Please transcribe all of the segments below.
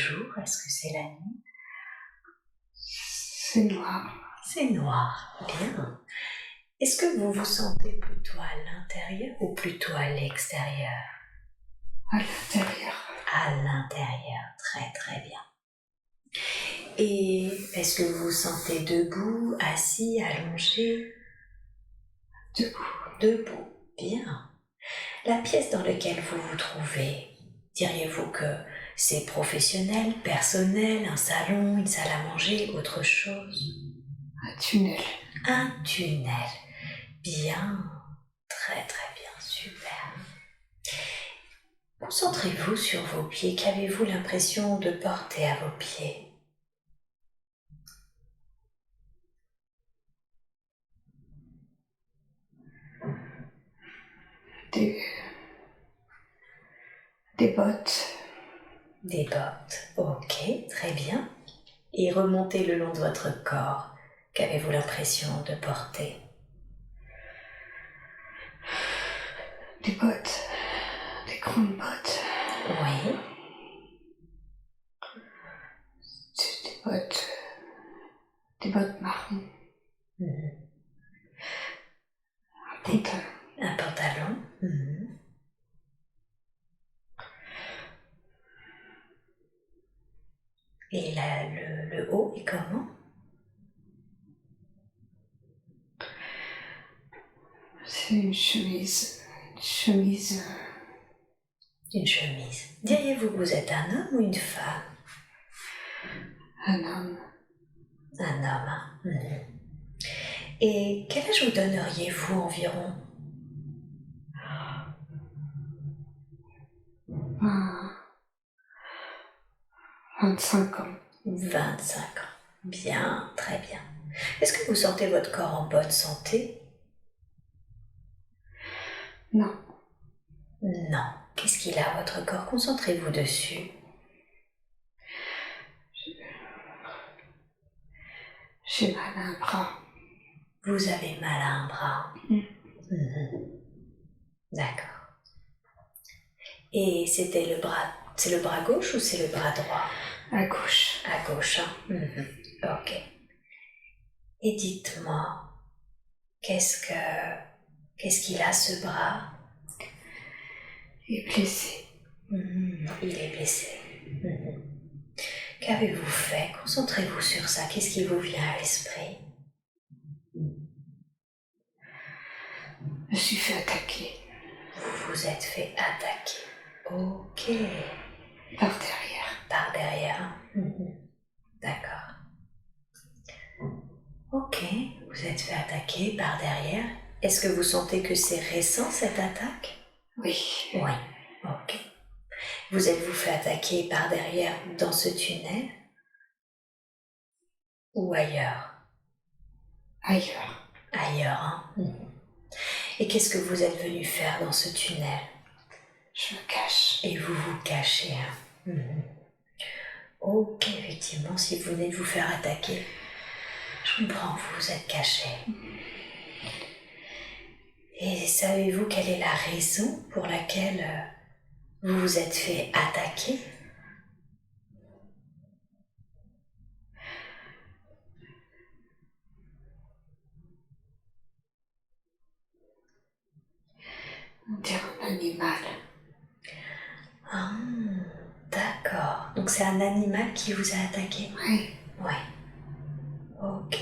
jour? Est-ce que c'est la nuit? C'est noir. C'est noir, bien. Est-ce que vous vous sentez plutôt à l'intérieur ou plutôt à l'extérieur? À l'intérieur. À l'intérieur, très très bien. Et est-ce que vous vous sentez debout, assis, allongé? Debout. Debout, bien. La pièce dans laquelle vous vous trouvez, diriez-vous que c'est professionnel, personnel, un salon, une salle à manger, autre chose? Un tunnel. Un tunnel. Bien, très très bien, super. Concentrez-vous sur vos pieds. Qu'avez-vous l'impression de porter à vos pieds? Des bottes. Des bottes, ok, très bien. Et remontez le long de votre corps. Qu'avez-vous l'impression de porter? Des bottes. Des grandes bottes. Oui. Des bottes. Des bottes marron. Un pantalon. Un pantalon. Et là, le haut est comment? C'est une chemise. Une chemise. Une chemise. Diriez-vous que vous êtes un homme ou une femme? Un homme. Un homme, hein. Et quel âge vous donneriez-vous environ? 25 ans. 25 ans. Bien, très bien. Est-ce que vous sentez votre corps en bonne santé? Non. Non. Qu'est-ce qu'il a, votre corps? Concentrez-vous dessus. J'ai mal à un bras. Vous avez mal à un bras. D'accord. Et c'était le bras... C'est le bras gauche ou c'est le bras droit? À gauche. À gauche, hein. Ok. Et dites-moi, qu'est-ce qu'il a, ce bras? Il est blessé. Il est blessé. Qu'avez-vous fait? Concentrez-vous sur ça. Qu'est-ce qui vous vient à l'esprit? Je me suis fait attaquer. Vous vous êtes fait attaquer. Ok. Par derrière. Par derrière. D'accord. Ok. Vous êtes fait attaquer par derrière. Est-ce que vous sentez que c'est récent, cette attaque? Oui. Oui. Ok. Vous êtes-vous fait attaquer par derrière dans ce tunnel? Ou ailleurs? Ailleurs. Ailleurs, hein. Et qu'est-ce que vous êtes venu faire dans ce tunnel? Je me cache. Et vous vous cachez, hein. Ok, effectivement, si vous venez de vous faire attaquer, je comprends que vous vous êtes caché. Et savez-vous quelle est la raison pour laquelle vous vous êtes fait attaquer? On dirait un animal. Ah, d'accord. Donc c'est un animal qui vous a attaqué? Oui. Oui. Ok.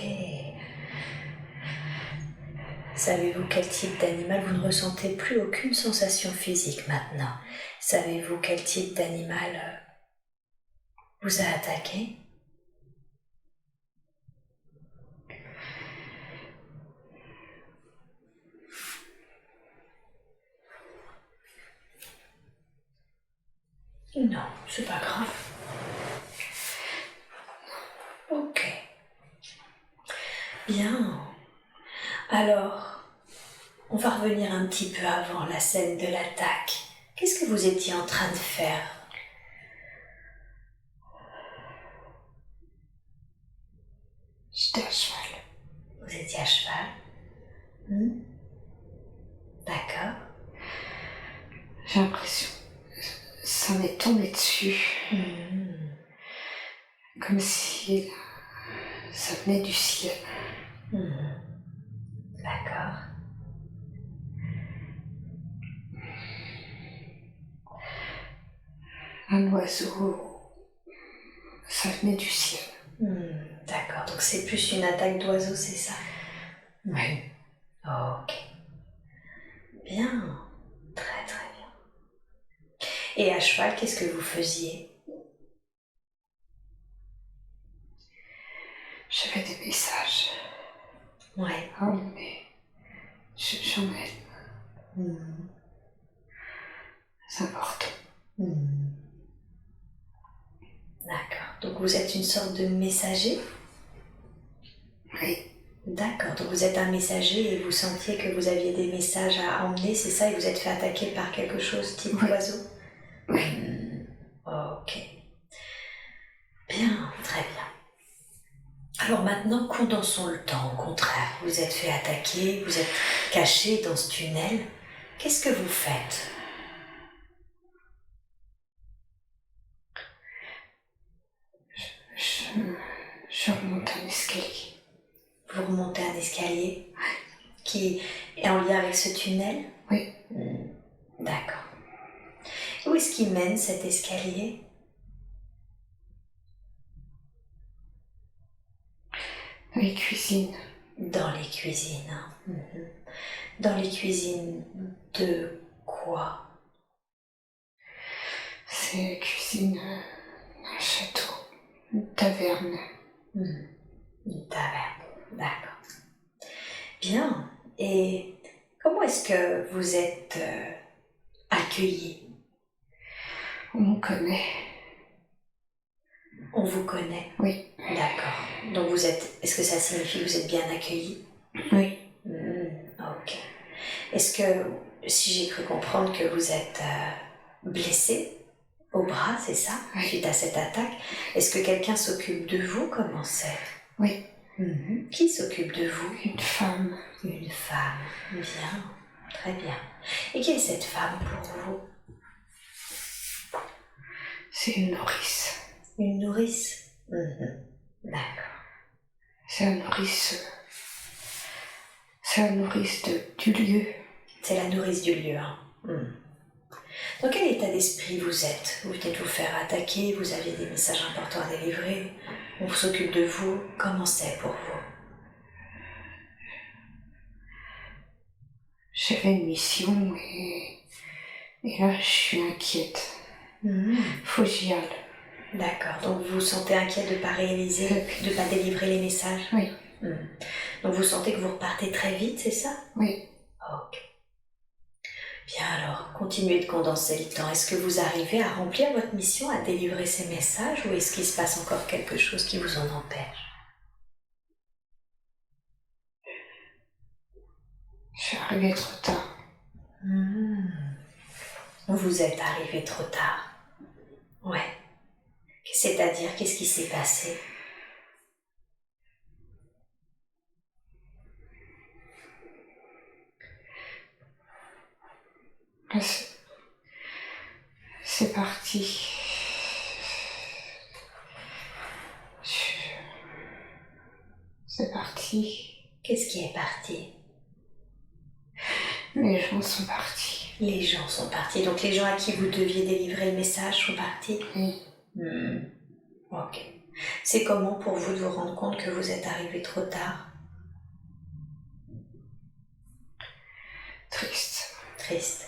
Savez-vous quel type d'animal? Vous ne ressentez plus aucune sensation physique maintenant. Savez-vous quel type d'animal vous a attaqué? Non, c'est pas grave. Ok. Bien. Alors, on va revenir un petit peu avant la scène de l'attaque. Qu'est-ce que vous étiez en train de faire? J'étais à cheval. Vous étiez à cheval? D'accord. J'ai l'impression. Ça m'est tombé dessus. comme si ça venait du ciel. D'accord. Un oiseau, ça venait du ciel. D'accord, donc c'est plus une attaque d'oiseau, c'est ça? Oui. Ok. Bien. Très très bien. Et à cheval, qu'est-ce que vous faisiez? J'avais des messages. Ouais. Ah, mais j'emmène. C'est important. D'accord. Donc vous êtes une sorte de messager? Oui. D'accord. Donc vous êtes un messager et vous sentiez que vous aviez des messages à emmener, c'est ça? Et vous êtes fait attaquer par quelque chose type oiseau? Oui. Ok. Bien, très bien. Alors maintenant, condensons le temps. Au contraire, vous êtes fait attaquer, vous êtes caché dans ce tunnel. Qu'est-ce que vous faites? Je remonte un escalier. Vous remontez un escalier qui est en lien avec ce tunnel? Oui. D'accord. Où est-ce qu'il mène cet escalier? Dans les cuisines. Dans les cuisines. Dans les cuisines de quoi? C'est la cuisine d'un château, une taverne. Une taverne, d'accord. Bien. Et comment est-ce que vous êtes accueillis? On me connaît. On vous connaît? Oui. D'accord. Donc vous êtes... Est-ce que ça signifie que vous êtes bien accueillis? Oui. Ok. Est-ce que, si j'ai cru comprendre que vous êtes blessé au bras, c'est ça, oui. Suite à cette attaque, est-ce que quelqu'un s'occupe de vous? Comment c'est? Oui. Qui s'occupe de vous? Une femme. Une femme. Bien. Très bien. Et qui est cette femme pour vous? C'est une nourrice. Une nourrice? D'accord. C'est la nourrice du lieu. C'est la nourrice du lieu. Dans quel état d'esprit vous êtes? Vous venez de vous faire attaquer, vous aviez des messages importants à délivrer, on s'occupe de vous. Comment c'est pour vous? J'avais une mission et là je suis inquiète. Faut que j'y aille. D'accord, donc vous vous sentez inquiet de ne pas réaliser, de ne pas délivrer les messages? Oui. Donc vous sentez que vous repartez très vite, c'est ça? Oui. Ok. Bien alors, continuez de condenser le temps. Est-ce que vous arrivez à remplir votre mission, à délivrer ces messages, ou est-ce qu'il se passe encore quelque chose qui vous en empêche? Je suis arrivée trop tard. Vous êtes arrivé trop tard. Ouais. C'est-à-dire, qu'est-ce qui s'est passé? C'est parti. C'est parti. Qu'est-ce qui est parti? Les gens sont partis. Les gens sont partis. Donc les gens à qui vous deviez délivrer le message sont partis? Oui. Ok. C'est comment pour vous de vous rendre compte que vous êtes arrivé trop tard? Triste. Triste.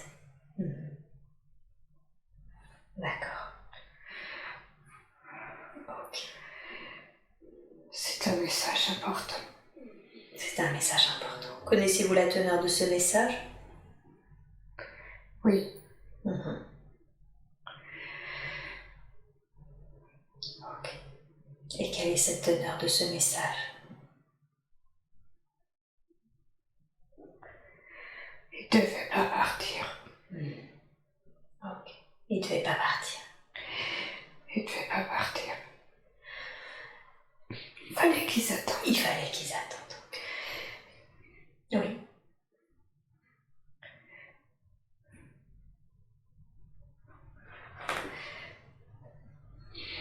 D'accord. Ok. C'est un message important. C'est un message important. Connaissez-vous la teneur de ce message? Oui. Ok. Et quelle est cette teneur de ce message? Il devait pas partir. Ok. Il ne devait pas partir. Il devait pas partir. Il fallait qu'ils attendent. Il fallait qu'ils attendent. Oui.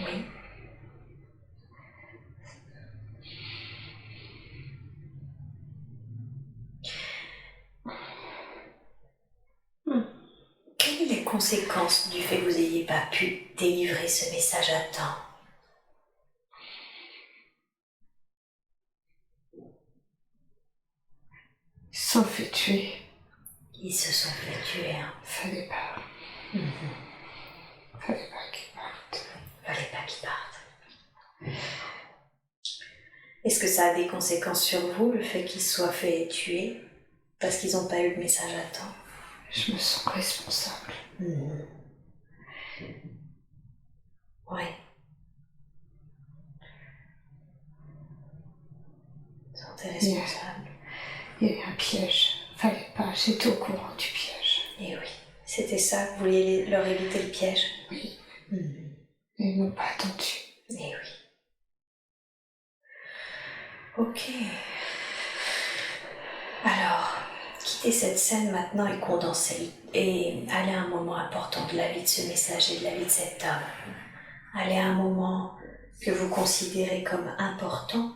Oui. les conséquences du fait que vous n'ayez pas pu délivrer ce message à temps? Ils se sont fait tuer. Ils se sont fait tuer, hein. Fallait pas. Fallait pas qu'ils partent. Fallait pas qu'ils partent. Est-ce que ça a des conséquences sur vous, le fait qu'ils se soient fait tuer parce qu'ils n'ont pas eu le message à temps? Je me sens responsable. Ouais. Vous sentez responsable? Il y a eu un piège. Fallait pas. J'étais au courant du piège. Et oui. C'était ça, vous vouliez leur éviter le piège? Oui. Ils m'ont pas attendu. Et oui. Ok. Alors, quittez cette scène maintenant et condensez et allez à un moment important de la vie de ce messager, de la vie de cet homme. Allez à un moment que vous considérez comme important,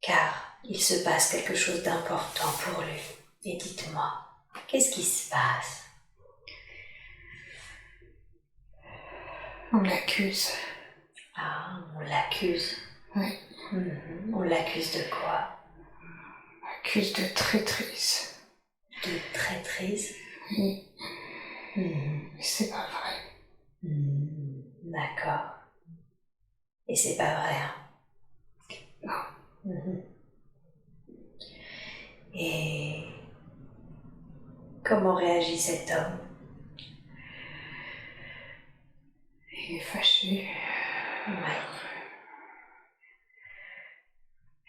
car il se passe quelque chose d'important pour lui. Et dites-moi, qu'est-ce qui se passe? On l'accuse. Ah, on l'accuse. Oui. On l'accuse de quoi? On l'accuse de traîtrise. De traîtrise? Oui. Mais c'est pas vrai. D'accord. Et c'est pas vrai, hein? Non. Et comment réagit cet homme? Il est fâché. Ouais.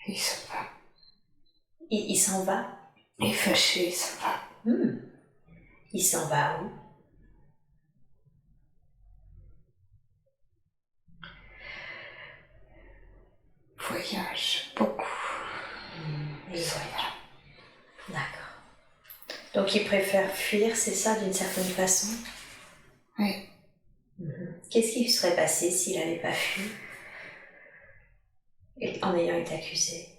Il s'en va. Il s'en va? Il est fâché, il s'en va. Il s'en va où? Voyage, beaucoup. Il voyage. D'accord. Donc il préfère fuir, c'est ça, d'une certaine façon? Oui. Qu'est-ce qui serait passé s'il n'avait pas fui en ayant été accusé?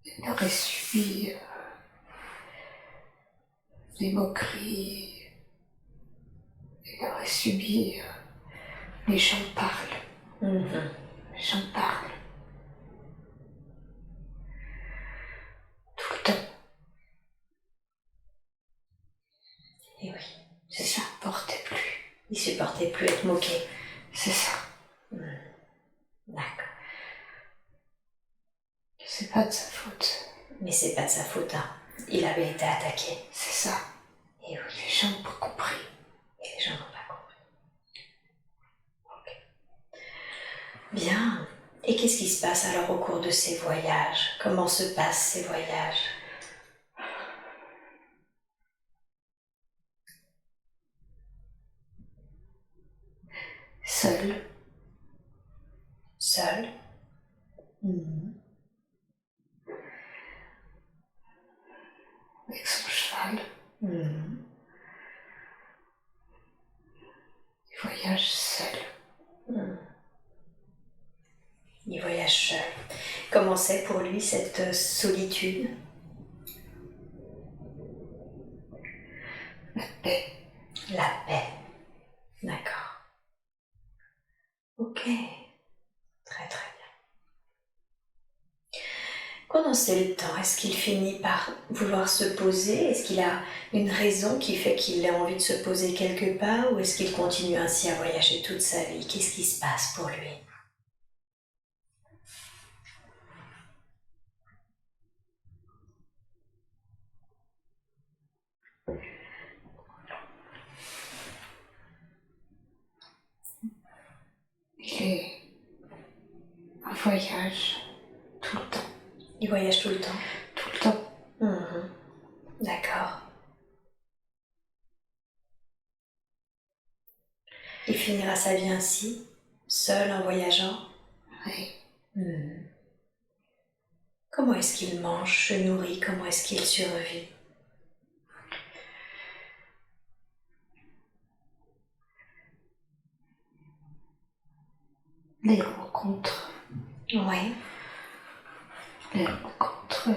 Il aurait subi des moqueries. Il aurait subi les gens parlent. Les gens parlent. Tout le temps. Et oui. Il ne supportait plus. Il supportait plus être moqué. C'est ça. D'accord. C'est pas de sa faute. Mais c'est pas de sa faute, hein. Il avait été attaqué. C'est ça. Et oui. Les gens n'ont pas compris. Et les gens n'ont pas compris. Ok. Bien. Et qu'est-ce qui se passe alors au cours de ces voyages? Comment se passent ces voyages? Seul. Seul? Avec son cheval. Il voyage seul. Il voyage seul. Comment c'est pour lui cette solitude? La paix. La paix. D'accord. Ok. Très très bien. Condensez le temps. Est-ce qu'il finit par vouloir se poser? Est-ce qu'il a une raison qui fait qu'il a envie de se poser quelque part? Ou est-ce qu'il continue ainsi à voyager toute sa vie? Qu'est-ce qui se passe pour lui? Il est en voyage tout le temps. Il voyage tout le temps? Tout le temps. D'accord. Il finira sa vie ainsi, seul en voyageant? Oui. Comment est-ce qu'il mange, se nourrit? Comment est-ce qu'il survit? Les rencontres. Oui. Les rencontres.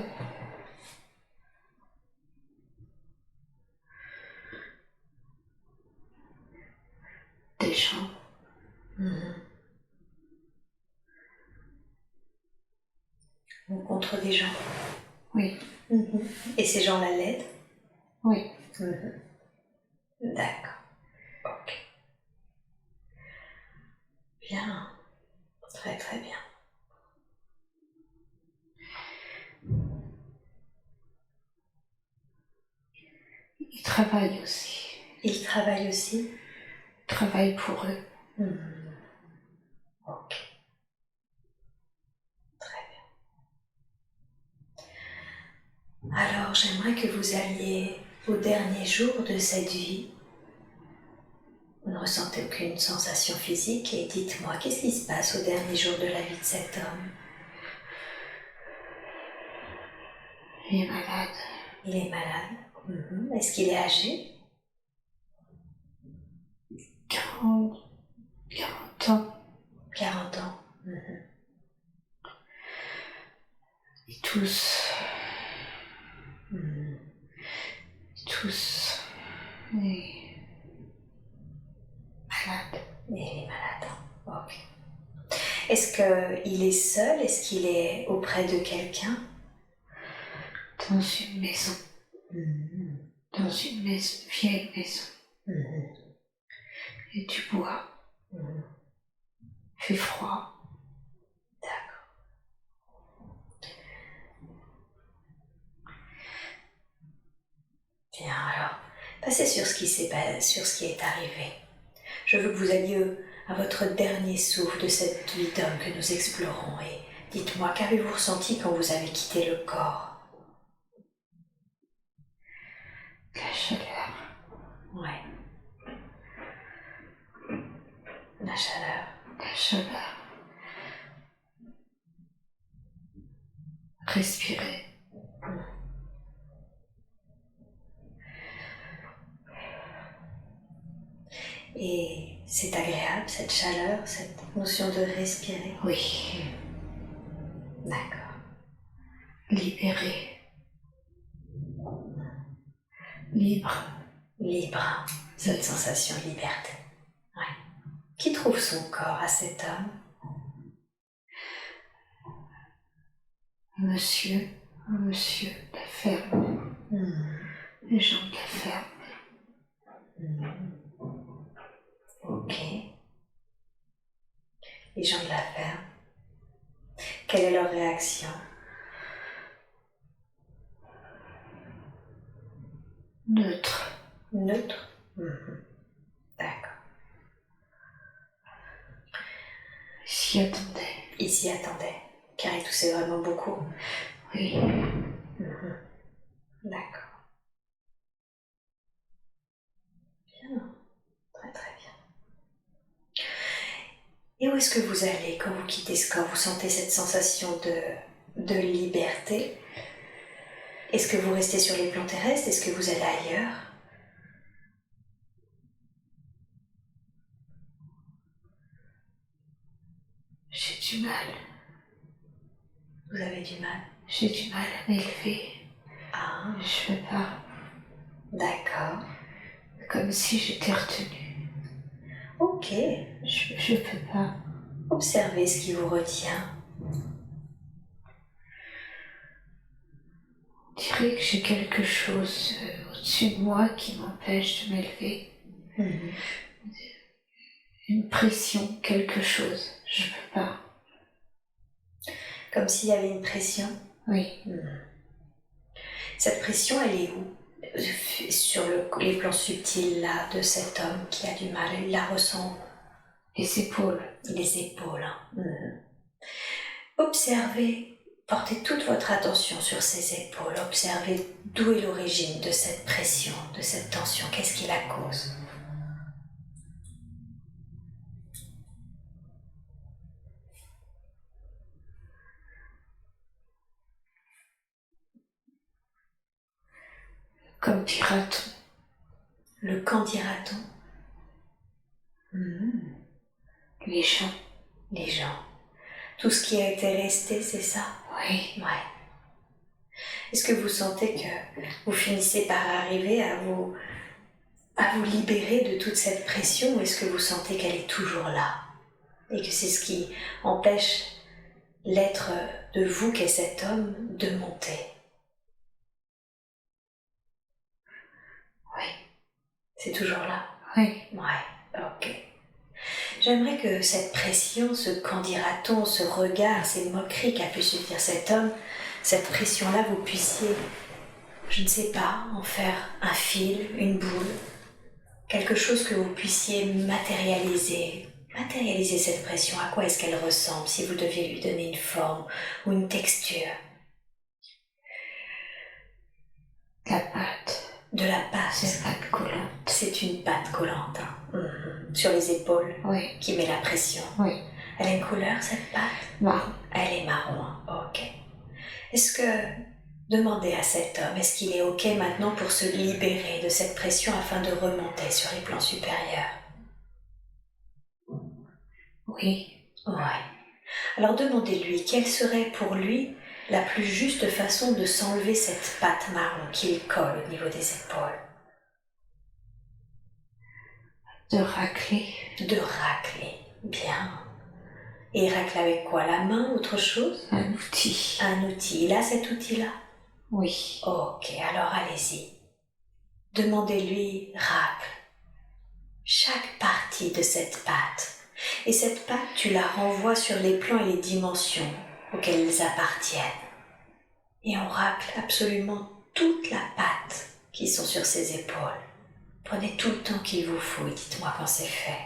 gens. On rencontre des gens. Oui. Et ces gens-là l'aident? Oui. D'accord. Ok. Bien. Très très bien. Ils travaillent aussi. Ils travaillent aussi? Ils travaillent pour eux. Ok. Très bien. Alors, j'aimerais que vous alliez au dernier jour de cette vie. Vous ne ressentez aucune sensation physique et dites-moi, qu'est-ce qui se passe au dernier jour de la vie de cet homme? Il est malade. Il est malade. Est-ce qu'il est âgé? 40 ans. 40 ans. Et tous. Et malade. Il est malade. Ok. Est-ce qu'il est seul? Est-ce qu'il est auprès de quelqu'un? Dans une maison. Dans une vieille maison. Et du bois. Il fait froid. D'accord. Bien, alors, passez sur ce qui est arrivé. Je veux que vous alliez à votre dernier souffle de cette vie d'homme que nous explorons et dites-moi, qu'avez-vous ressenti quand vous avez quitté le corps? La chaleur. Ouais. La chaleur. La chaleur. Respirer. Et c'est agréable, cette chaleur, cette notion de respirer? Oui. D'accord. Libéré. Libre. Libre, cette sensation de liberté. Ouais. Qui trouve son corps à cet homme? Monsieur de la ferme. Les gens de la ferme. Ok. Les gens de la ferme. Quelle est leur réaction? Neutre. Neutre? D'accord. Il s'y attendait. Il s'y attendait, car il toussait vraiment beaucoup. Oui. D'accord. Bien. Très très bien. Et où est-ce que vous allez quand vous quittez ce corps? Vous sentez cette sensation de liberté? Est-ce que vous restez sur les plans terrestres? Est-ce que vous allez ailleurs? J'ai du mal. Vous avez du mal? J'ai du mal à m'élever. Ah, Je peux pas. d'accord. Comme si j'étais retenue. Ok. Je peux pas. Observez ce qui vous retient. On dirait que j'ai quelque chose au-dessus de moi qui m'empêche de m'élever. Une pression, quelque chose. Je peux pas. Comme s'il y avait une pression? Oui. Cette pression, elle est où? Sur les plans subtils là de cet homme qui a du mal, il la ressent? Les épaules. Les épaules. Observez, portez toute votre attention sur ses épaules, observez d'où est l'origine de cette pression, de cette tension, qu'est-ce qui la cause? Comme dira-t-on. Le qu'en dira-t-on? Les gens. Les gens. Tout ce qui a été resté, c'est ça? Oui. Ouais. Est-ce que vous sentez que vous finissez par arriver à vous à vous libérer de toute cette pression ou est-ce que vous sentez qu'elle est toujours là et que c'est ce qui empêche l'être de vous qu'est cet homme de monter? Oui. C'est toujours là? Oui. Ouais, ok. J'aimerais que cette pression, ce qu'en dira-t-on, ce regard, ces moqueries qu'a pu subir cet homme, cette pression-là, vous puissiez, je ne sais pas, en faire un fil, une boule, quelque chose que vous puissiez matérialiser. Matérialiser cette pression, à quoi est-ce qu'elle ressemble si vous deviez lui donner une forme ou une texture? La pâte. De la pâte. C'est une pâte collante. C'est une pâte collante. Sur les épaules. Oui. Qui met la pression. Oui. Elle a une couleur, cette pâte? Marron. Elle est marron, ok. Est-ce que, demandez à cet homme, est-ce qu'il est ok maintenant pour se libérer de cette pression afin de remonter sur les plans supérieurs? Oui. Ouais. Alors demandez-lui quelle serait pour lui la plus juste façon de s'enlever cette pâte marron qu'il colle au niveau des épaules. De racler. De racler, bien. Et il racle avec quoi? La main, autre chose? Un outil. Un outil. Il a cet outil-là? Oui. Ok, alors allez-y. Demandez-lui racle chaque partie de cette pâte. Et cette pâte, tu la renvoies sur les plans et les dimensions auxquelles elles appartiennent. Et on racle absolument toute la pâte qui sont sur ses épaules. Prenez tout le temps qu'il vous faut et dites-moi quand c'est fait.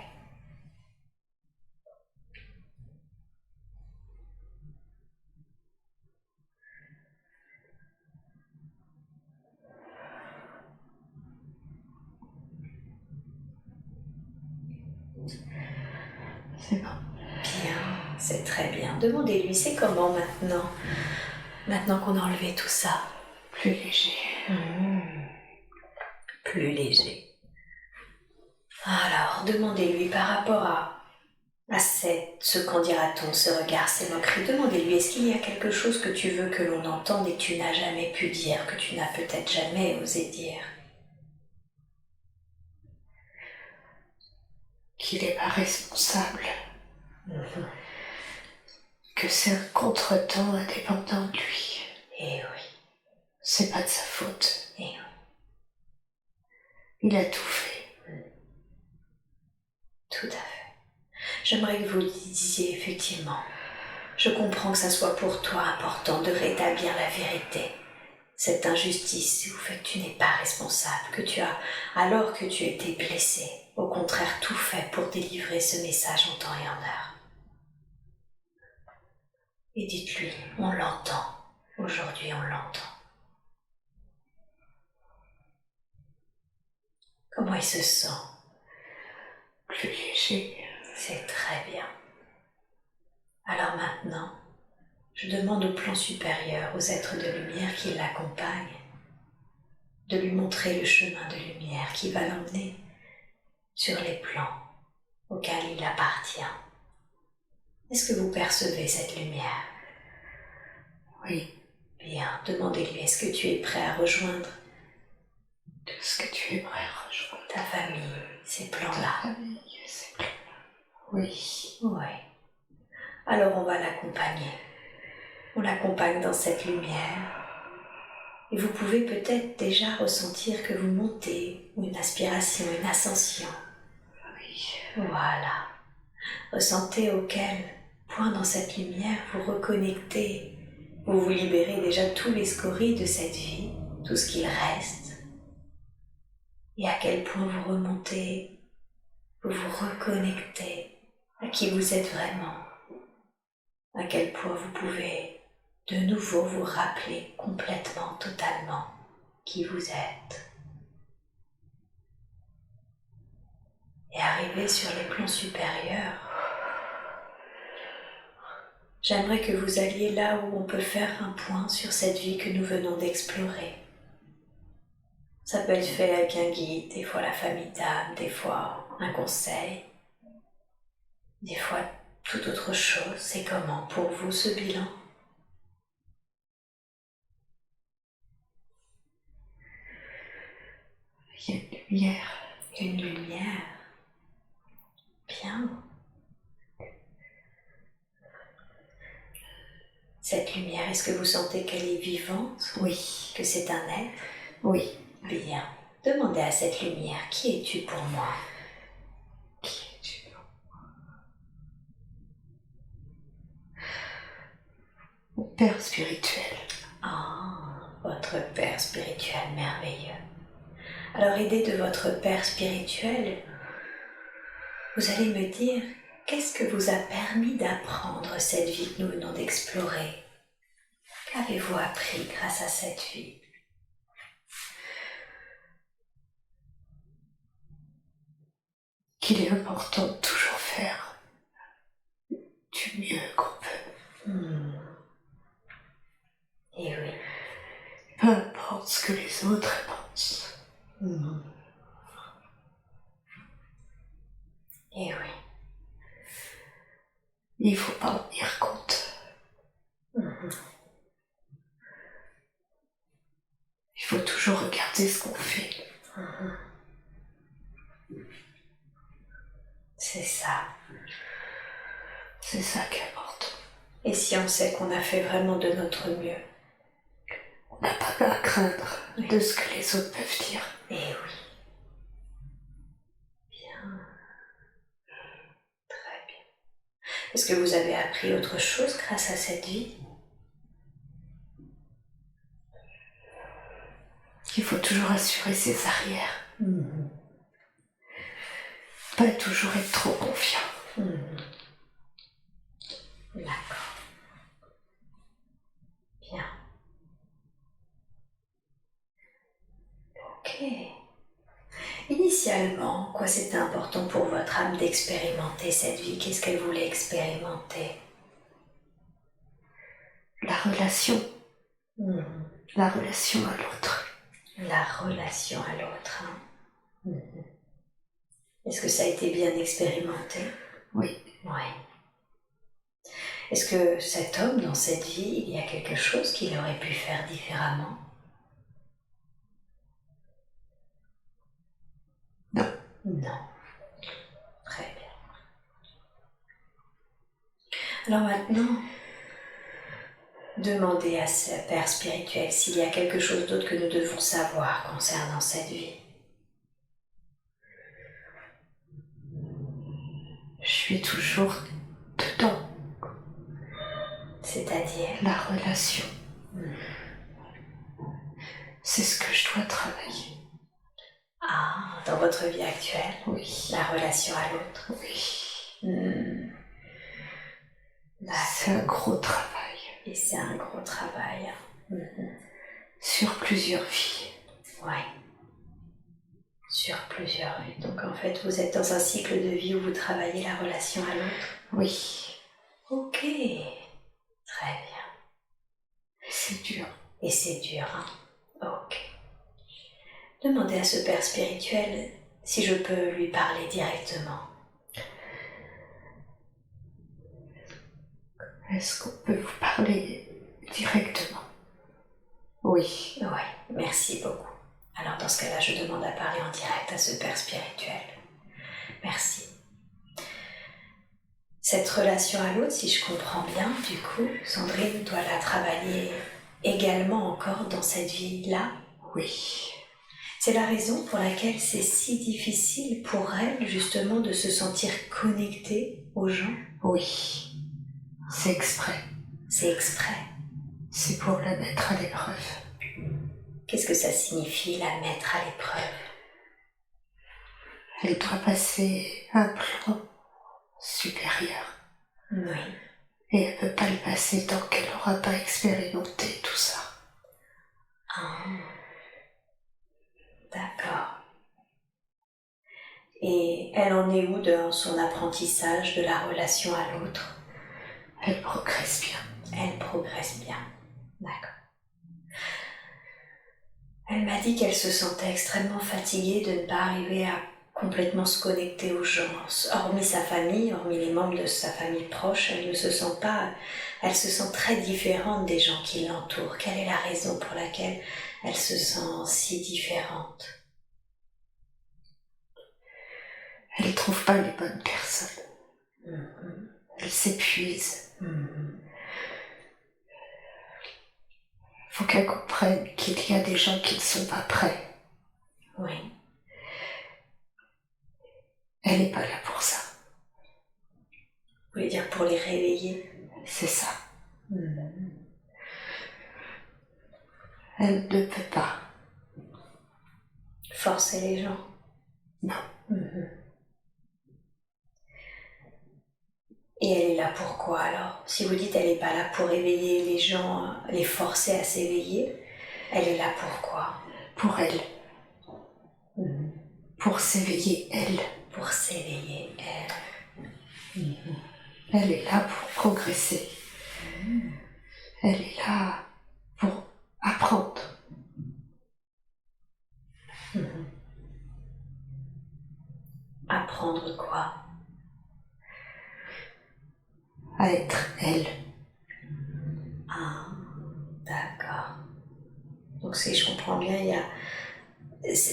C'est bon. Bien, c'est très bien. Demandez-lui, c'est comment maintenant? Maintenant qu'on a enlevé tout ça. Plus léger. Plus léger. Alors, demandez-lui par rapport à ce qu'en dira-t-on, ce regard, ces moqueries. Demandez-lui, est-ce qu'il y a quelque chose que tu veux que l'on entende et que tu n'as jamais pu dire, que tu n'as peut-être jamais osé dire? Qu'il n'est pas responsable. Que c'est un contretemps indépendant de lui. Eh oui. C'est pas de sa faute. Eh oui. Il a tout fait. Tout à fait. J'aimerais que vous disiez effectivement, je comprends que ça soit pour toi important de rétablir la vérité. Cette injustice vous fait que tu n'es pas responsable, que tu as, alors que tu étais blessé, au contraire tout fait pour délivrer ce message en temps et en heure. Et dites-lui, on l'entend. Aujourd'hui, on l'entend. Comment il se sent? Plus léger. C'est très bien. Alors maintenant, je demande au plan supérieur, aux êtres de lumière qui l'accompagnent, de lui montrer le chemin de lumière qui va l'emmener sur les plans auxquels il appartient. Est-ce que vous percevez cette lumière? Oui. Bien, demandez-lui, est-ce que tu es prêt à rejoindre Est-ce que tu es prêt à rejoindre ta famille, ces plans-là? ta famille, ces plans-là? Oui. Oui. Alors on va l'accompagner. On l'accompagne dans cette lumière. Et vous pouvez peut-être déjà ressentir que vous montez, ou une aspiration, une ascension. Oui. Voilà. Ressentez auquel point dans cette lumière vous reconnectez. Vous vous libérez déjà de tous les scories de cette vie, tout ce qu'il reste. Et à quel point vous remontez, vous vous reconnectez à qui vous êtes vraiment. À quel point vous pouvez de nouveau vous rappeler complètement, totalement qui vous êtes. Et arriver sur les plans supérieurs, j'aimerais que vous alliez là où on peut faire un point sur cette vie que nous venons d'explorer. Ça peut être fait avec un guide, des fois la famille d'âme, des fois un conseil, des fois toute autre chose. C'est comment pour vous ce bilan? Il y a une lumière Une lumière. Bien. Cette lumière, est-ce que vous sentez qu'elle est vivante? Oui. Que c'est un être? Oui. Bien. Demandez à cette lumière, qui es-tu pour moi? Qui es-tu? Mon père spirituel. Ah, votre père spirituel merveilleux. Alors, aidé de votre père spirituel, vous allez me dire, qu'est-ce que vous a permis d'apprendre cette vie que nous venons d'explorer? Qu'avez-vous appris grâce à cette vie? Qu'il est important de toujours faire du mieux qu'on peut. Et oui. Peu importe ce que les autres pensent. Et oui. Il faut pas en tenir compte. Il faut toujours regarder ce qu'on fait. C'est ça. C'est ça qui est important. Et si on sait qu'on a fait vraiment de notre mieux? On n'a pas à craindre de ce que les autres peuvent dire. Eh oui. Bien. Très bien. Est-ce que vous avez appris autre chose grâce à cette vie? Il faut toujours assurer ses arrières. Pas toujours être trop confiant. D'accord. Bien. Ok. Initialement, quoi c'était important pour votre âme d'expérimenter cette vie? Qu'est-ce qu'elle voulait expérimenter? La relation. La relation à l'autre. La relation à l'autre. Est-ce que ça a été bien expérimenté? Oui. Oui. Est-ce que cet homme, dans cette vie, il y a quelque chose qu'il aurait pu faire différemment? Non. Non. Très bien. Alors maintenant, demandez à ce Père spirituel s'il y a quelque chose d'autre que nous devons savoir concernant cette vie. Je suis toujours dedans. C'est-à-dire? La relation. C'est ce que je dois travailler. Ah, dans votre vie actuelle? Oui. La relation à l'autre? Oui. C'est un gros travail. Et c'est un gros travail. Sur plusieurs vies. Oui. Sur plusieurs vies. Donc en fait, vous êtes dans un cycle de vie où vous travaillez la relation à l'autre? Oui. Ok. Très bien. C'est dur. Et c'est dur, hein? Ok. Demandez à ce Père spirituel si je peux lui parler directement. Est-ce qu'on peut vous parler directement? Oui. Oui, merci beaucoup. Alors dans ce cas-là, je demande à parler en direct à ce Père spirituel. Merci. Cette relation à l'autre, si je comprends bien, du coup, Sandrine doit la travailler également encore dans cette vie-là? Oui. C'est la raison pour laquelle c'est si difficile pour elle, justement, de se sentir connectée aux gens? Oui. C'est exprès. C'est exprès. C'est pour la mettre à l'épreuve. Qu'est-ce que ça signifie, la mettre à l'épreuve? Elle doit passer un plan supérieur. Oui. Et elle ne peut pas le passer tant qu'elle n'aura pas expérimenté tout ça. Ah. D'accord. Et elle en est où dans son apprentissage de la relation à l'autre? Elle progresse bien. Elle progresse bien. D'accord. Elle m'a dit qu'elle se sentait extrêmement fatiguée de ne pas arriver à complètement se connecter aux gens. Hormis sa famille, hormis les membres de sa famille proche, elle ne se sent pas... Elle se sent très différente des gens qui l'entourent. Quelle est la raison pour laquelle elle se sent si différente? Elle trouve pas les bonnes personnes. Elle s'épuise. Faut qu'elle comprenne qu'il y a des gens qui ne sont pas prêts. Oui. Elle n'est pas là pour ça. Vous voulez dire pour les réveiller? C'est ça. Elle ne peut pas. Forcer les gens? Non. Et elle est là pour quoi alors? Si vous dites elle n'est pas là pour éveiller les gens, les forcer à s'éveiller, elle est là pour quoi? Pour elle. Pour s'éveiller, elle. Pour s'éveiller, elle. Elle est là pour progresser. Elle est là pour apprendre. Apprendre quoi? À être elle. Ah, d'accord. Donc si je comprends bien, il y a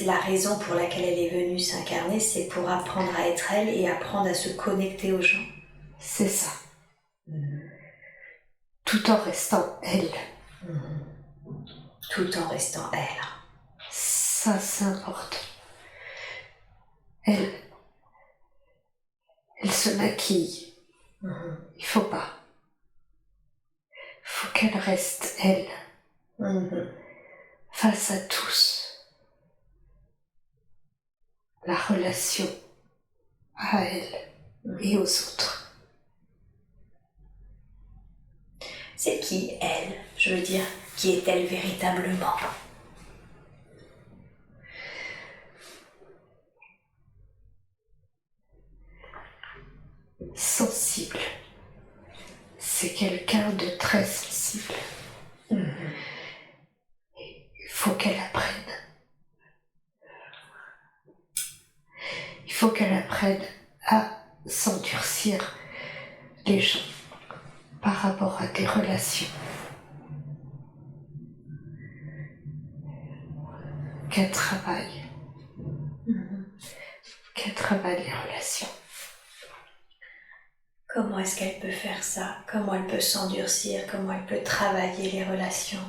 la raison pour laquelle elle est venue s'incarner, c'est pour apprendre à être elle et apprendre à se connecter aux gens. C'est ça. Tout en restant elle. Tout en restant elle. Ça, c'est important. Elle se maquille. Il faut pas. Il faut qu'elle reste elle. Face à tous. La relation à elle et aux autres. C'est qui elle? Je veux dire, qui est-elle véritablement? Sensible. C'est quelqu'un de très sensible. Il faut qu'elle apprenne. Il faut qu'elle apprenne à s'endurcir les gens par rapport à des relations. Qu'elle travaille. Qu'elle travaille les relations. Comment est-ce qu'elle peut faire ça? Comment elle peut s'endurcir? Comment elle peut travailler les relations?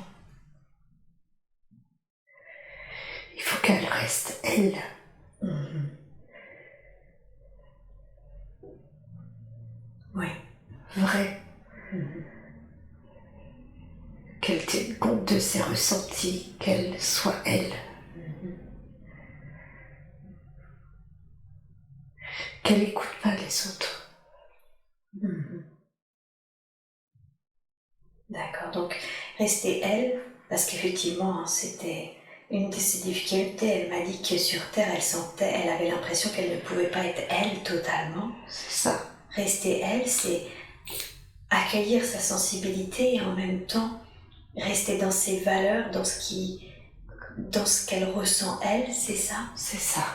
Il faut qu'elle reste elle. Oui. Vraie. Qu'elle tienne compte de ses ressentis, qu'elle soit elle. Qu'elle n'écoute pas les autres. D'accord, donc rester elle, parce qu'effectivement, c'était une de ses difficultés. Elle m'a dit que sur Terre, elle avait l'impression qu'elle ne pouvait pas être elle totalement. C'est ça. Rester elle, c'est accueillir sa sensibilité et en même temps rester dans ses valeurs, dans ce qu'elle ressent elle, c'est ça? C'est ça.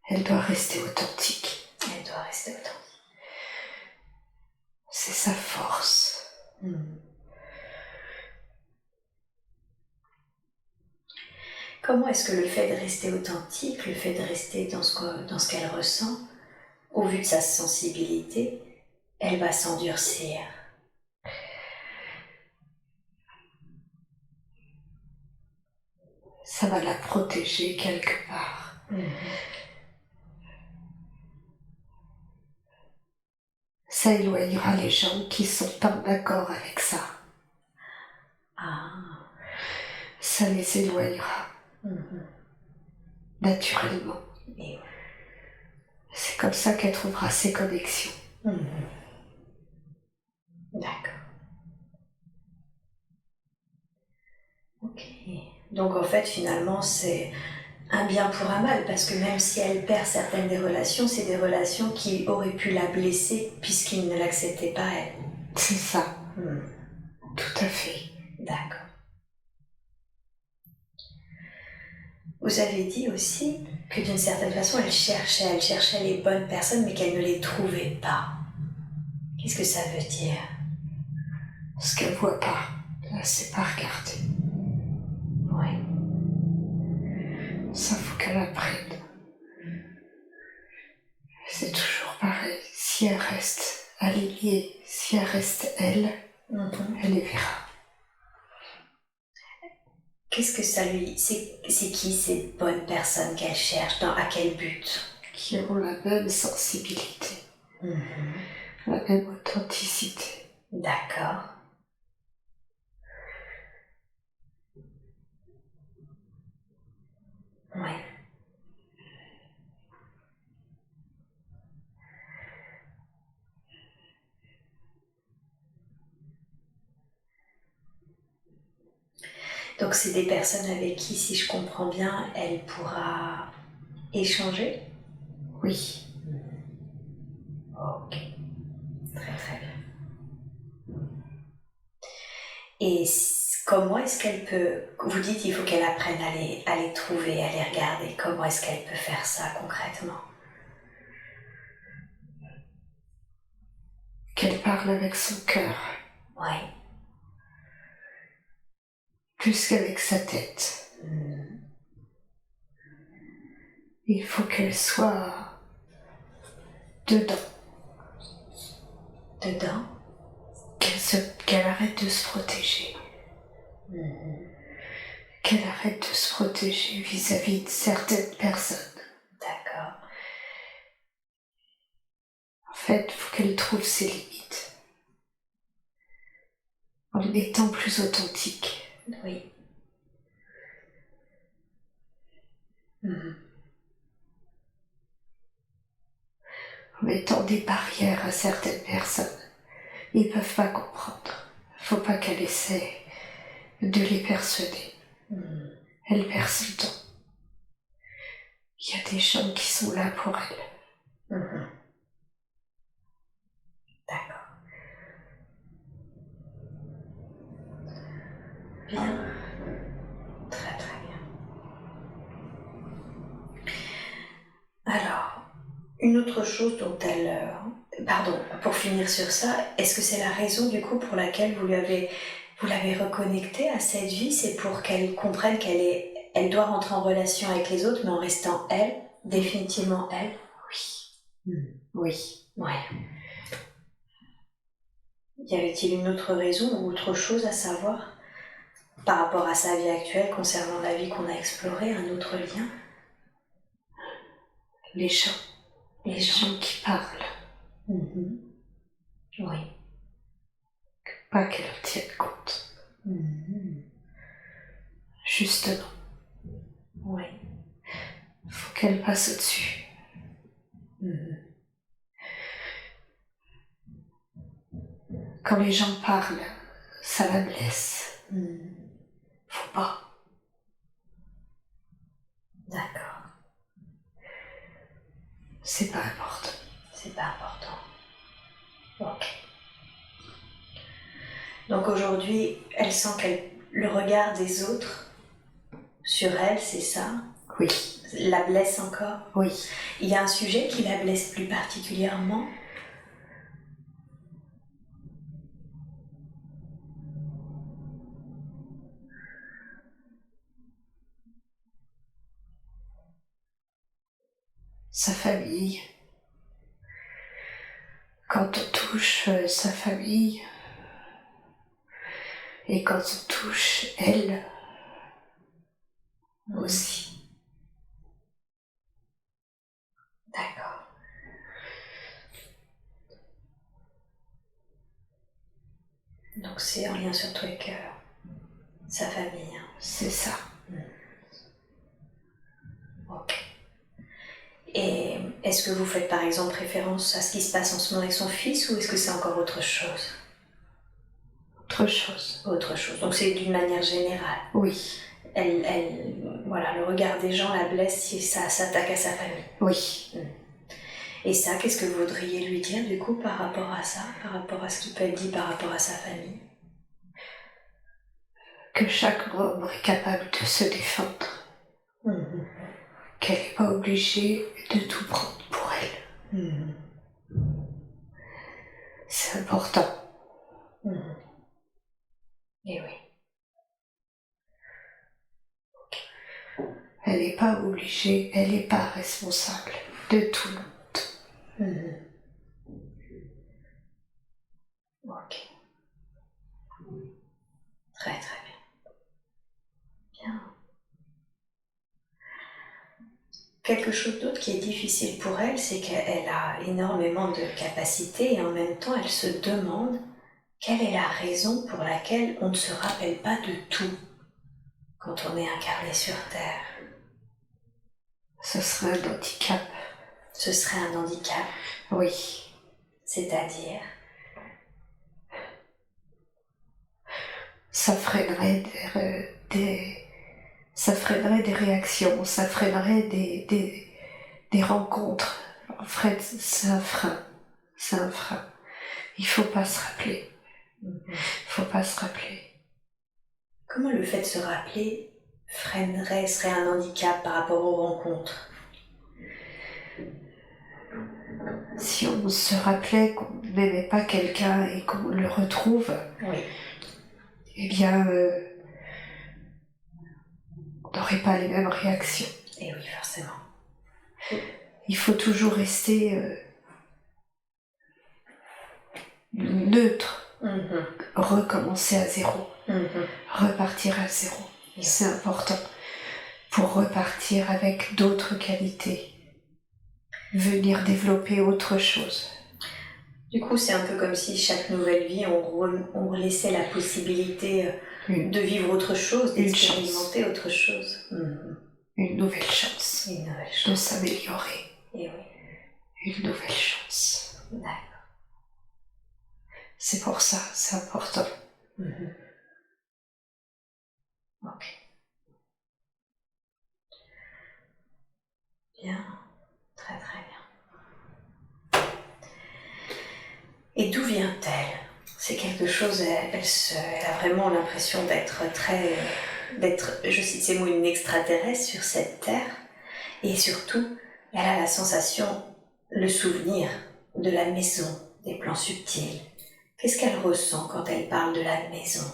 Elle doit rester authentique. Elle doit rester authentique. C'est sa force. Comment est-ce que le fait de rester authentique, le fait de rester dans ce qu'elle ressent, au vu de sa sensibilité, elle va s'endurcir? Ça va la protéger quelque part. Ça éloignera les gens qui sont pas d'accord avec ça. Ça les éloignera. Naturellement. Et c'est comme ça qu'elle trouvera ses connexions. D'accord. Ok. Donc en fait, finalement, c'est un bien pour un mal, parce que même si elle perd certaines des relations, c'est des relations qui auraient pu la blesser puisqu'ils ne l'acceptaient pas elle. C'est ça. Tout à fait. D'accord. Vous avez dit aussi que d'une certaine façon, elle cherchait les bonnes personnes, mais qu'elle ne les trouvait pas. Qu'est-ce que ça veut dire? Ce qu'elle voit pas, là, c'est pas regarder. Oui. Ça, faut qu'elle apprenne. si elle reste alignée, si elle reste elle, elle les verra. Qu'est-ce que ça lui... C'est qui ces bonnes personnes qu'elle cherche? À quel but? Qui ont la même sensibilité, la même authenticité. D'accord. Ouais. Donc c'est des personnes avec qui, si je comprends bien, elle pourra échanger? Oui. Ok. Très très bien. Et comment est-ce qu'elle peut... Vous dites il faut qu'elle apprenne à les trouver, à les regarder. Comment est-ce qu'elle peut faire ça concrètement? Qu'elle parle avec son cœur. Oui. Plus qu'avec sa tête. Il faut qu'elle soit dedans. Dedans? Qu'elle arrête de se protéger. Qu'elle arrête de se protéger vis-à-vis de certaines personnes. D'accord. En fait, il faut qu'elle trouve ses limites. En étant plus authentique. Oui. En mettant des barrières à certaines personnes. Ils ne peuvent pas comprendre. Il ne faut pas qu'elle essaie de les persuader. Elle perd son temps. Il y a des gens qui sont là pour elle. D'accord. Bien. Très très bien. Alors, une autre chose dont elle... Pardon, pour finir sur ça, est-ce que c'est la raison du coup pour laquelle vous l'avez reconnectée à cette vie? C'est pour qu'elle comprenne elle doit rentrer en relation avec les autres, mais en restant elle, définitivement elle? Oui. Oui. Ouais. Y avait-il une autre raison ou autre chose à savoir par rapport à sa vie actuelle concernant la vie qu'on a explorée, un autre lien? Les gens. Les gens qui parlent. Oui. Pas qu'elle en tienne compte. Justement. Oui. Faut qu'elle passe au-dessus. Quand les gens parlent, ça la blesse. Faut pas. D'accord. C'est pas important. C'est pas important. Ok. Donc aujourd'hui, elle sent le regard des autres sur elle, c'est ça? Oui. La blesse encore? Oui. Il y a un sujet qui la blesse plus particulièrement? Sa famille. Quand on touche sa famille, et quand on touche elle aussi. D'accord. Donc c'est en lien surtout avec sa famille. C'est ça. Ok. Et est-ce que vous faites par exemple référence à ce qui se passe en ce moment avec son fils ou est-ce que c'est encore autre chose? Autre chose. Autre chose. Donc c'est d'une manière générale. Oui. Voilà, le regard des gens la blesse si ça s'attaque à sa famille. Oui. Et ça, qu'est-ce que vous voudriez lui dire du coup par rapport à ça, par rapport à ce qui peut être dit par rapport à sa famille? Que chaque membre est capable de se défendre. Qu'elle n'est pas obligée de tout prendre pour elle. C'est important. Et oui. Elle n'est pas obligée, elle n'est pas responsable de tout le monde. quelque chose d'autre qui est difficile pour elle, c'est qu'elle a énormément de capacités et en même temps elle se demande quelle est la raison pour laquelle on ne se rappelle pas de tout quand on est incarné sur Terre. Ce serait un handicap. Ce serait un handicap. Oui. C'est-à-dire, ça freinerait ça freinerait des réactions, ça freinerait des rencontres. En fait, c'est un frein. C'est un frein. Il faut pas se rappeler. Il faut pas se rappeler. Comment le fait de se rappeler serait un handicap par rapport aux rencontres? Si on se rappelait qu'on n'aimait pas quelqu'un et qu'on le retrouve, oui. Eh bien, on n'aurait pas les mêmes réactions. Et oui, forcément. Il faut toujours rester neutre, recommencer à zéro, repartir à zéro. C'est important pour repartir avec d'autres qualités, venir développer autre chose. Du coup, c'est un peu comme si chaque nouvelle vie, on laissait la possibilité de vivre autre chose, d'expérimenter autre chose. Une nouvelle chance. Une nouvelle chance. De s'améliorer. Et oui. Une nouvelle chance. D'accord. C'est pour ça, c'est important. Ok. Bien. Très très bien. Et d'où vient-elle? C'est quelque chose, elle a vraiment l'impression d'être, je cite ces mots, une extraterrestre sur cette terre. Et surtout, elle a la sensation, le souvenir de la maison, des plans subtils. Qu'est-ce qu'elle ressent quand elle parle de la maison?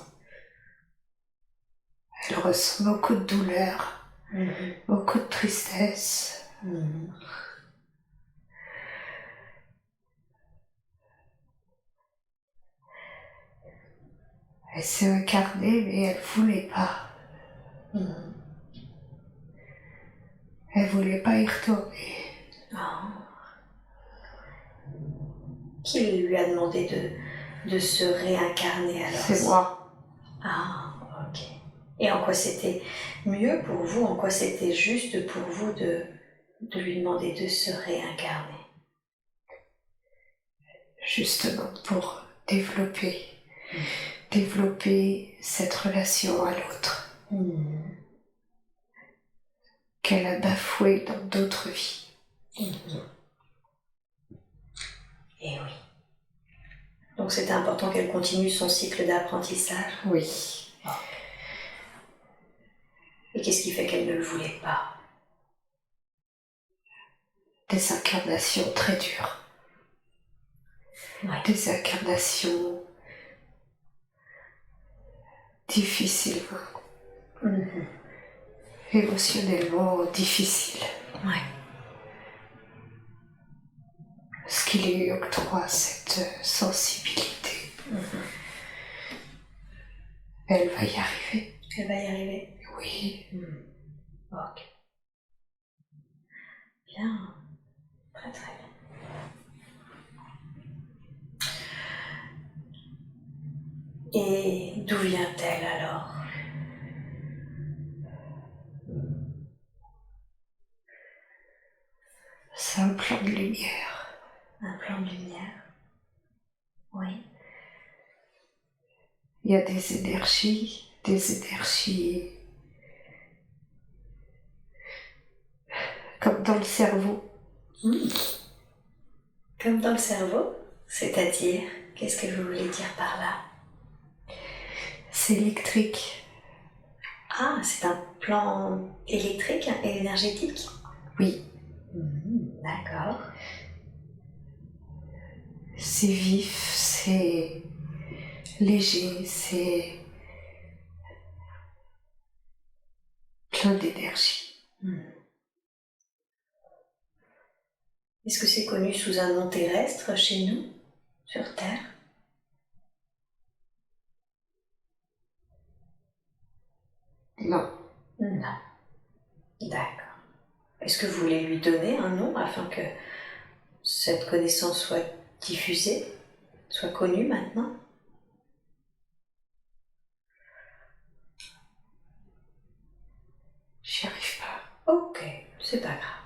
Elle ressent beaucoup de douleur, beaucoup de tristesse. Elle s'est incarnée, mais elle voulait pas. Elle voulait pas y retourner. Qui lui a demandé de se réincarner alors? C'est moi. Ah, ok. Et en quoi c'était mieux pour vous? En quoi c'était juste pour vous de lui demander de se réincarner? Justement pour développer cette relation à l'autre qu'elle a bafouée dans d'autres vies. Et oui. Donc c'était important qu'elle continue son cycle d'apprentissage? Oui. Okay. Et qu'est-ce qui fait qu'elle ne le voulait pas? Des incarnations très dures. Ouais. Des incarnations difficiles. Émotionnellement difficiles. Ouais. Ce qui lui octroie cette sensibilité. Elle va y arriver. Elle va y arriver? Oui. Ok. Bien. Très très bien. Et d'où vient-elle alors? C'est un plan de lumière. Un plan de lumière? Oui. Il y a des énergies comme dans le cerveau. Comme dans le cerveau? C'est-à-dire, qu'est-ce que vous voulez dire par là? C'est électrique. Ah, c'est un plan électrique et énergétique? Oui. D'accord. C'est vif, c'est léger, c'est plein d'énergie. Est-ce que c'est connu sous un nom terrestre chez nous, sur Terre? Non. Non. D'accord. Est-ce que vous voulez lui donner un nom afin que cette connaissance soit diffusée, soit connue maintenant? J'y arrive pas. Ok, c'est pas grave.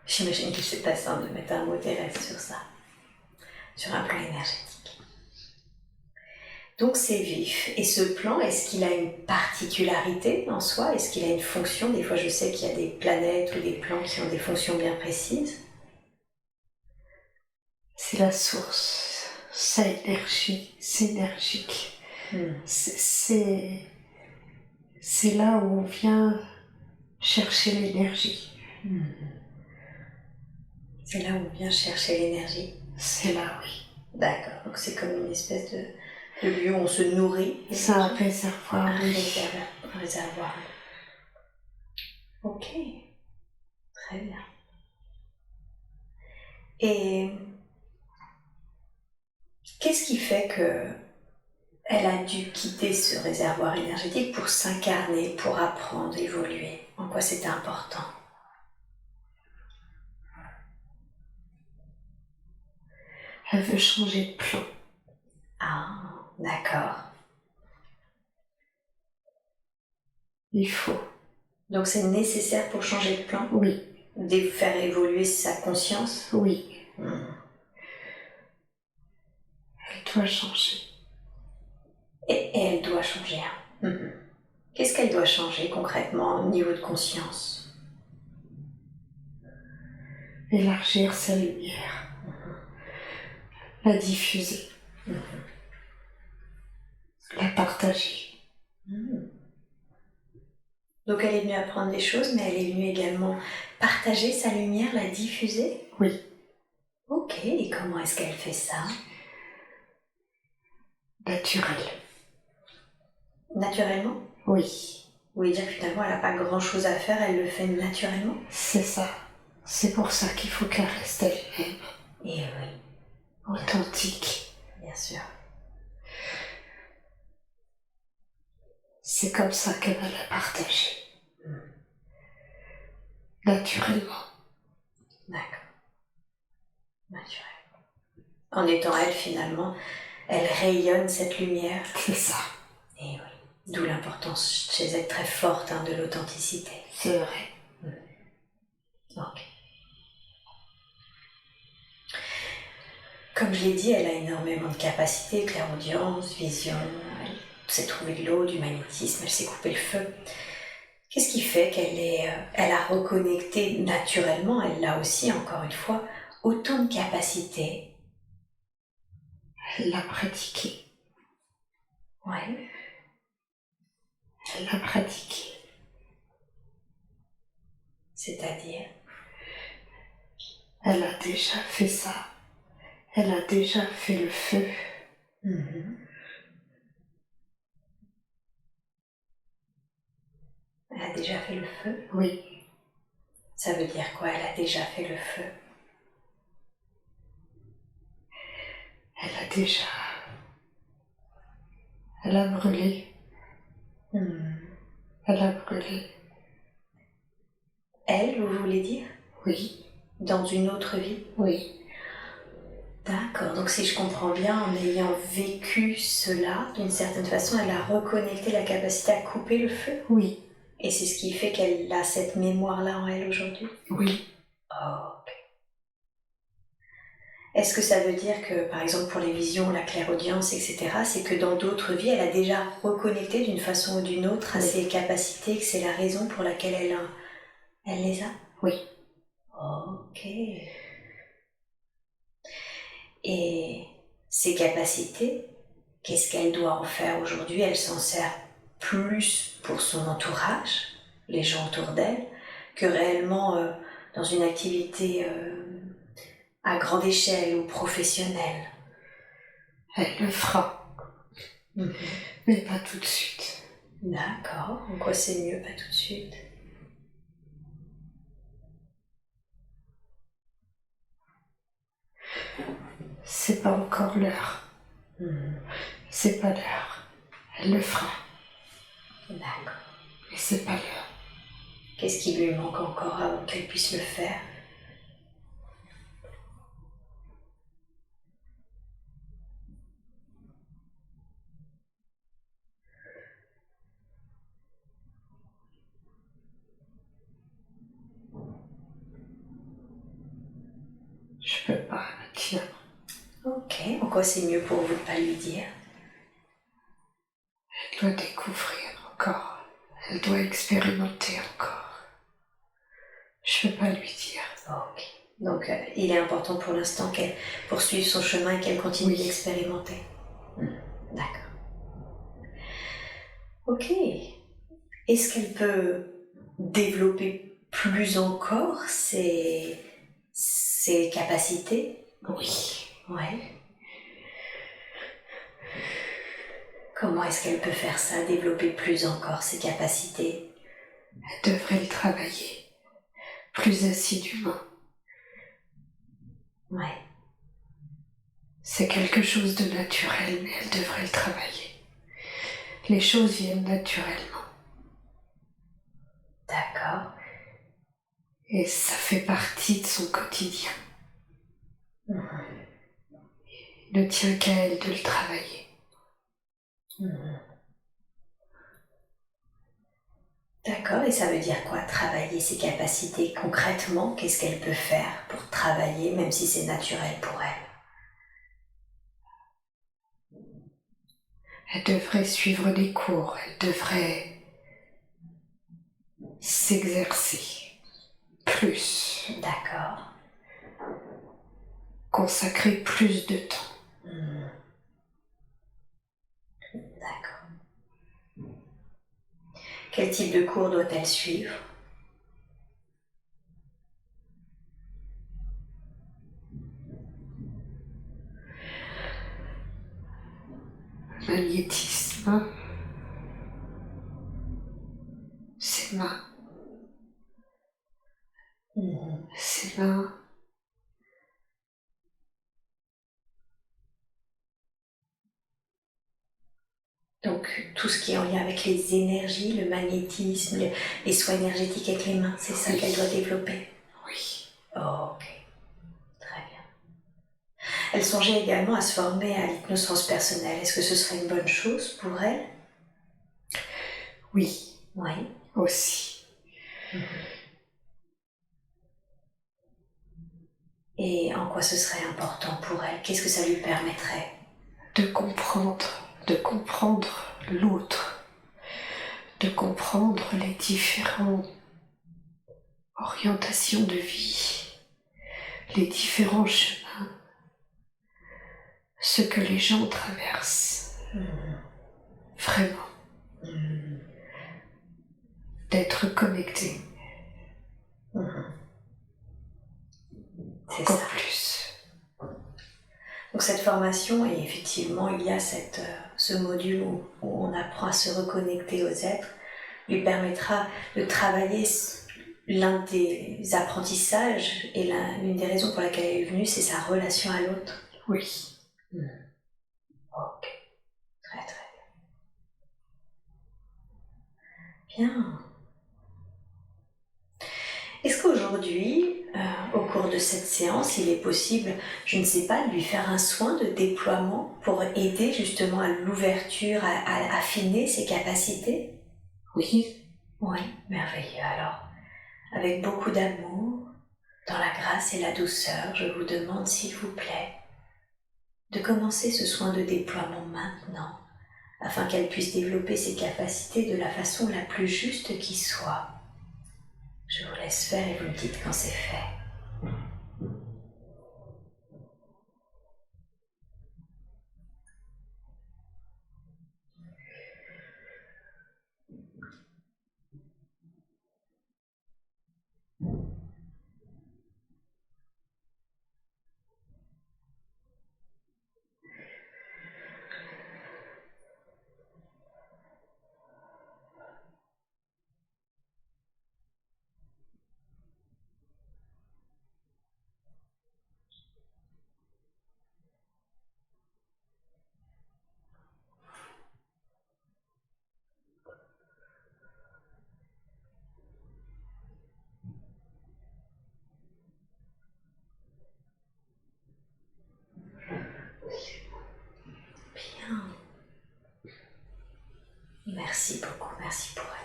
J'imagine que c'est pas simple de mettre un mot terrestre sur ça, sur un plan énergétique. Donc c'est vif. Et ce plan, est-ce qu'il a une particularité en soi? Est-ce qu'il a une fonction? Des fois, je sais qu'il y a des planètes ou des plans qui ont des fonctions bien précises. C'est la source, c'est énergie, c'est énergique. C'est là où on vient chercher l'énergie. C'est là où on vient chercher l'énergie. C'est là, oui. D'accord, donc c'est comme une espèce de lieu où on se nourrit. C'est un réservoir, Un réservoir. Ok, très bien. Et qu'est-ce qui fait que elle a dû quitter ce réservoir énergétique pour s'incarner, pour apprendre, évoluer? En quoi c'était important? Elle veut changer de plan. Ah, d'accord. Il faut. Donc c'est nécessaire pour changer de plan? Oui. De faire évoluer sa conscience? Oui. Elle doit changer. Et elle doit changer. Qu'est-ce qu'elle doit changer concrètement au niveau de conscience? Élargir sa lumière. La diffuser. La partager. Donc elle est venue apprendre des choses, mais elle est venue également partager sa lumière, la diffuser? Oui. Ok, et comment est-ce qu'elle fait ça? Naturel. Naturellement? Oui. Vous voulez dire que finalement elle n'a pas grand-chose à faire, elle le fait naturellement? C'est ça. C'est pour ça qu'il faut qu'elle reste elle-même. Et oui. Authentique. Bien sûr. C'est comme ça qu'elle va la partager. Naturellement. D'accord. Naturellement. En étant elle, finalement, elle rayonne cette lumière. C'est ça. Et oui. D'où l'importance chez elle très forte de l'authenticité. C'est vrai. Ok. Comme je l'ai dit, elle a énormément de capacités, clairaudience, vision, elle sait trouver de l'eau, du magnétisme, elle sait couper le feu. Qu'est-ce qui fait elle a reconnecté naturellement, elle l'a aussi, encore une fois, autant de capacités? Elle l'a pratiqué. Ouais. Elle l'a pratiqué. C'est-à-dire? Elle a déjà fait ça. Elle a déjà fait le feu. Elle a déjà fait le feu? Oui. Ça veut dire quoi, elle a déjà fait le feu? Elle a brûlé. Elle a brûlé. Elle, vous voulez dire? Oui. Dans une autre vie? Oui. D'accord, donc si je comprends bien, en ayant vécu cela, d'une certaine façon, elle a reconnecté la capacité à couper le feu? Oui. Et c'est ce qui fait qu'elle a cette mémoire-là en elle aujourd'hui? Oui. Oh, ok. Est-ce que ça veut dire que, par exemple, pour les visions, la clairaudience, etc., c'est que dans d'autres vies, elle a déjà reconnecté d'une façon ou d'une autre à ses capacités, que c'est la raison pour laquelle elle les a? Oui. Ok. Et ces capacités, qu'est-ce qu'elle doit en faire aujourd'hui? Elle s'en sert plus pour son entourage, les gens autour d'elle, que réellement dans une activité à grande échelle ou professionnelle? Elle le fera. Mais pas tout de suite. D'accord. En quoi c'est mieux, pas tout de suite? C'est pas encore l'heure. C'est pas l'heure. Elle le fera. D'accord. Mais c'est pas l'heure. Qu'est-ce qui lui manque encore avant qu'elle puisse le faire? Je peux pas, tiens. Ok, en quoi c'est mieux pour vous de pas lui dire? Elle doit découvrir encore. Elle doit expérimenter encore. Je peux pas lui dire. Ok. Donc il est important pour l'instant qu'elle poursuive son chemin et qu'elle continue d'expérimenter. D'accord. Ok. Est-ce qu'elle peut développer plus encore ses capacités? Oui. Ouais. Comment est-ce qu'elle peut faire ça, développer plus encore ses capacités? Elle devrait le travailler plus assidûment. Ouais. C'est quelque chose de naturel, mais elle devrait le travailler. Les choses viennent naturellement. D'accord. Et ça fait partie de son quotidien. Il ne tient qu'à elle de le travailler. D'accord, et ça veut dire quoi, travailler ses capacités concrètement? Qu'est-ce qu'elle peut faire pour travailler, même si c'est naturel pour elle? Elle devrait suivre des cours, elle devrait s'exercer plus. D'accord. Consacrer plus de temps. D'accord. Quel type de cours doit-elle suivre? Magnétisme. Ses mains. Ses mains. Donc tout ce qui est en lien avec les énergies, le magnétisme, les soins énergétiques avec les mains, c'est ça qu'elle doit développer? Oui. Oh, ok, très bien. Elle songeait également à se former à l'hypnose transpersonnelle. Est-ce que ce serait une bonne chose pour elle? Oui. Oui. Aussi. Et en quoi ce serait important pour elle? Qu'est-ce que ça lui permettrait? De comprendre l'autre, de comprendre les différentes orientations de vie, les différents chemins, ce que les gens traversent. Vraiment. D'être connecté. C'est encore ça. plus. Donc cette formation, et effectivement il y a ce module où on apprend à se reconnecter aux êtres, lui permettra de travailler l'un des apprentissages et l'une des raisons pour laquelle elle est venue, c'est sa relation à l'autre. Oui. Ok, très très bien. Bien. Est-ce qu'aujourd'hui, au cours de cette séance, il est possible, je ne sais pas, de lui faire un soin de déploiement pour aider justement à l'ouverture, à affiner ses capacités? Oui. Oui, merveilleux. Alors, avec beaucoup d'amour, dans la grâce et la douceur, je vous demande, s'il vous plaît, de commencer ce soin de déploiement maintenant, afin qu'elle puisse développer ses capacités de la façon la plus juste qui soit. Je vous laisse faire et vous me dites quand c'est fait.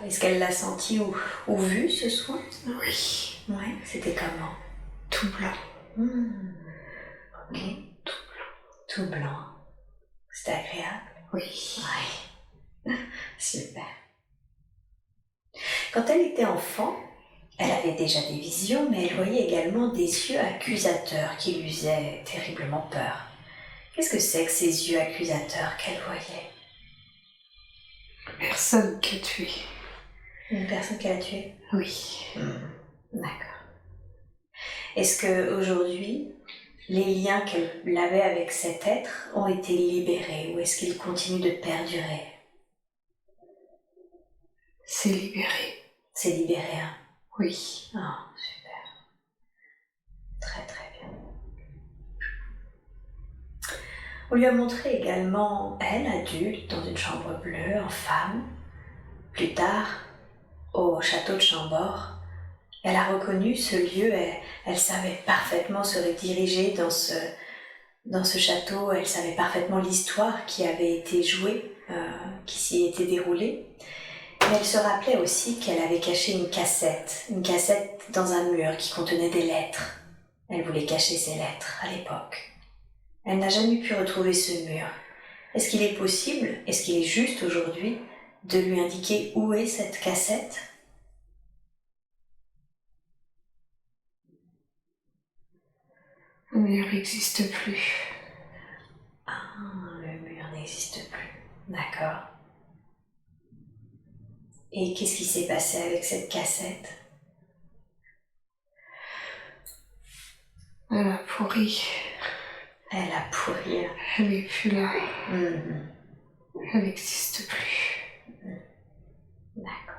Est-ce qu'elle l'a senti ou vu ce soin? Oui, Ouais, c'était comment? tout blanc. Ok, tout blanc. C'était agréable? Oui. Ouais, super. Quand elle était enfant, elle avait déjà des visions, mais elle voyait également des yeux accusateurs qui lui faisaient terriblement peur. Qu'est-ce que c'est que ces yeux accusateurs qu'elle voyait? Personne qui a tué. Une personne qu'elle a tuée? Oui. D'accord. Est-ce que aujourd'hui, les liens qu'elle avait avec cet être ont été libérés ou est-ce qu'ils continuent de perdurer? C'est libéré. C'est libéré, hein? Oui. Ah, super. Très très bien. On lui a montré également, elle, adulte, dans une chambre bleue, en femme. Plus tard, au château de Chambord, elle a reconnu ce lieu, elle savait parfaitement se rediriger dans ce château, elle savait parfaitement l'histoire qui avait été jouée, qui s'y était déroulée. Mais elle se rappelait aussi qu'elle avait caché une cassette dans un mur qui contenait des lettres. Elle voulait cacher ces lettres à l'époque. Elle n'a jamais pu retrouver ce mur. Est-ce qu'il est possible, est-ce qu'il est juste aujourd'hui de lui indiquer où est cette cassette? Le mur n'existe plus. Ah, le mur n'existe plus. D'accord. Et qu'est-ce qui s'est passé avec cette cassette? Elle a pourri. Elle a pourri. Elle n'est plus là. Mhm. Elle n'existe plus. D'accord.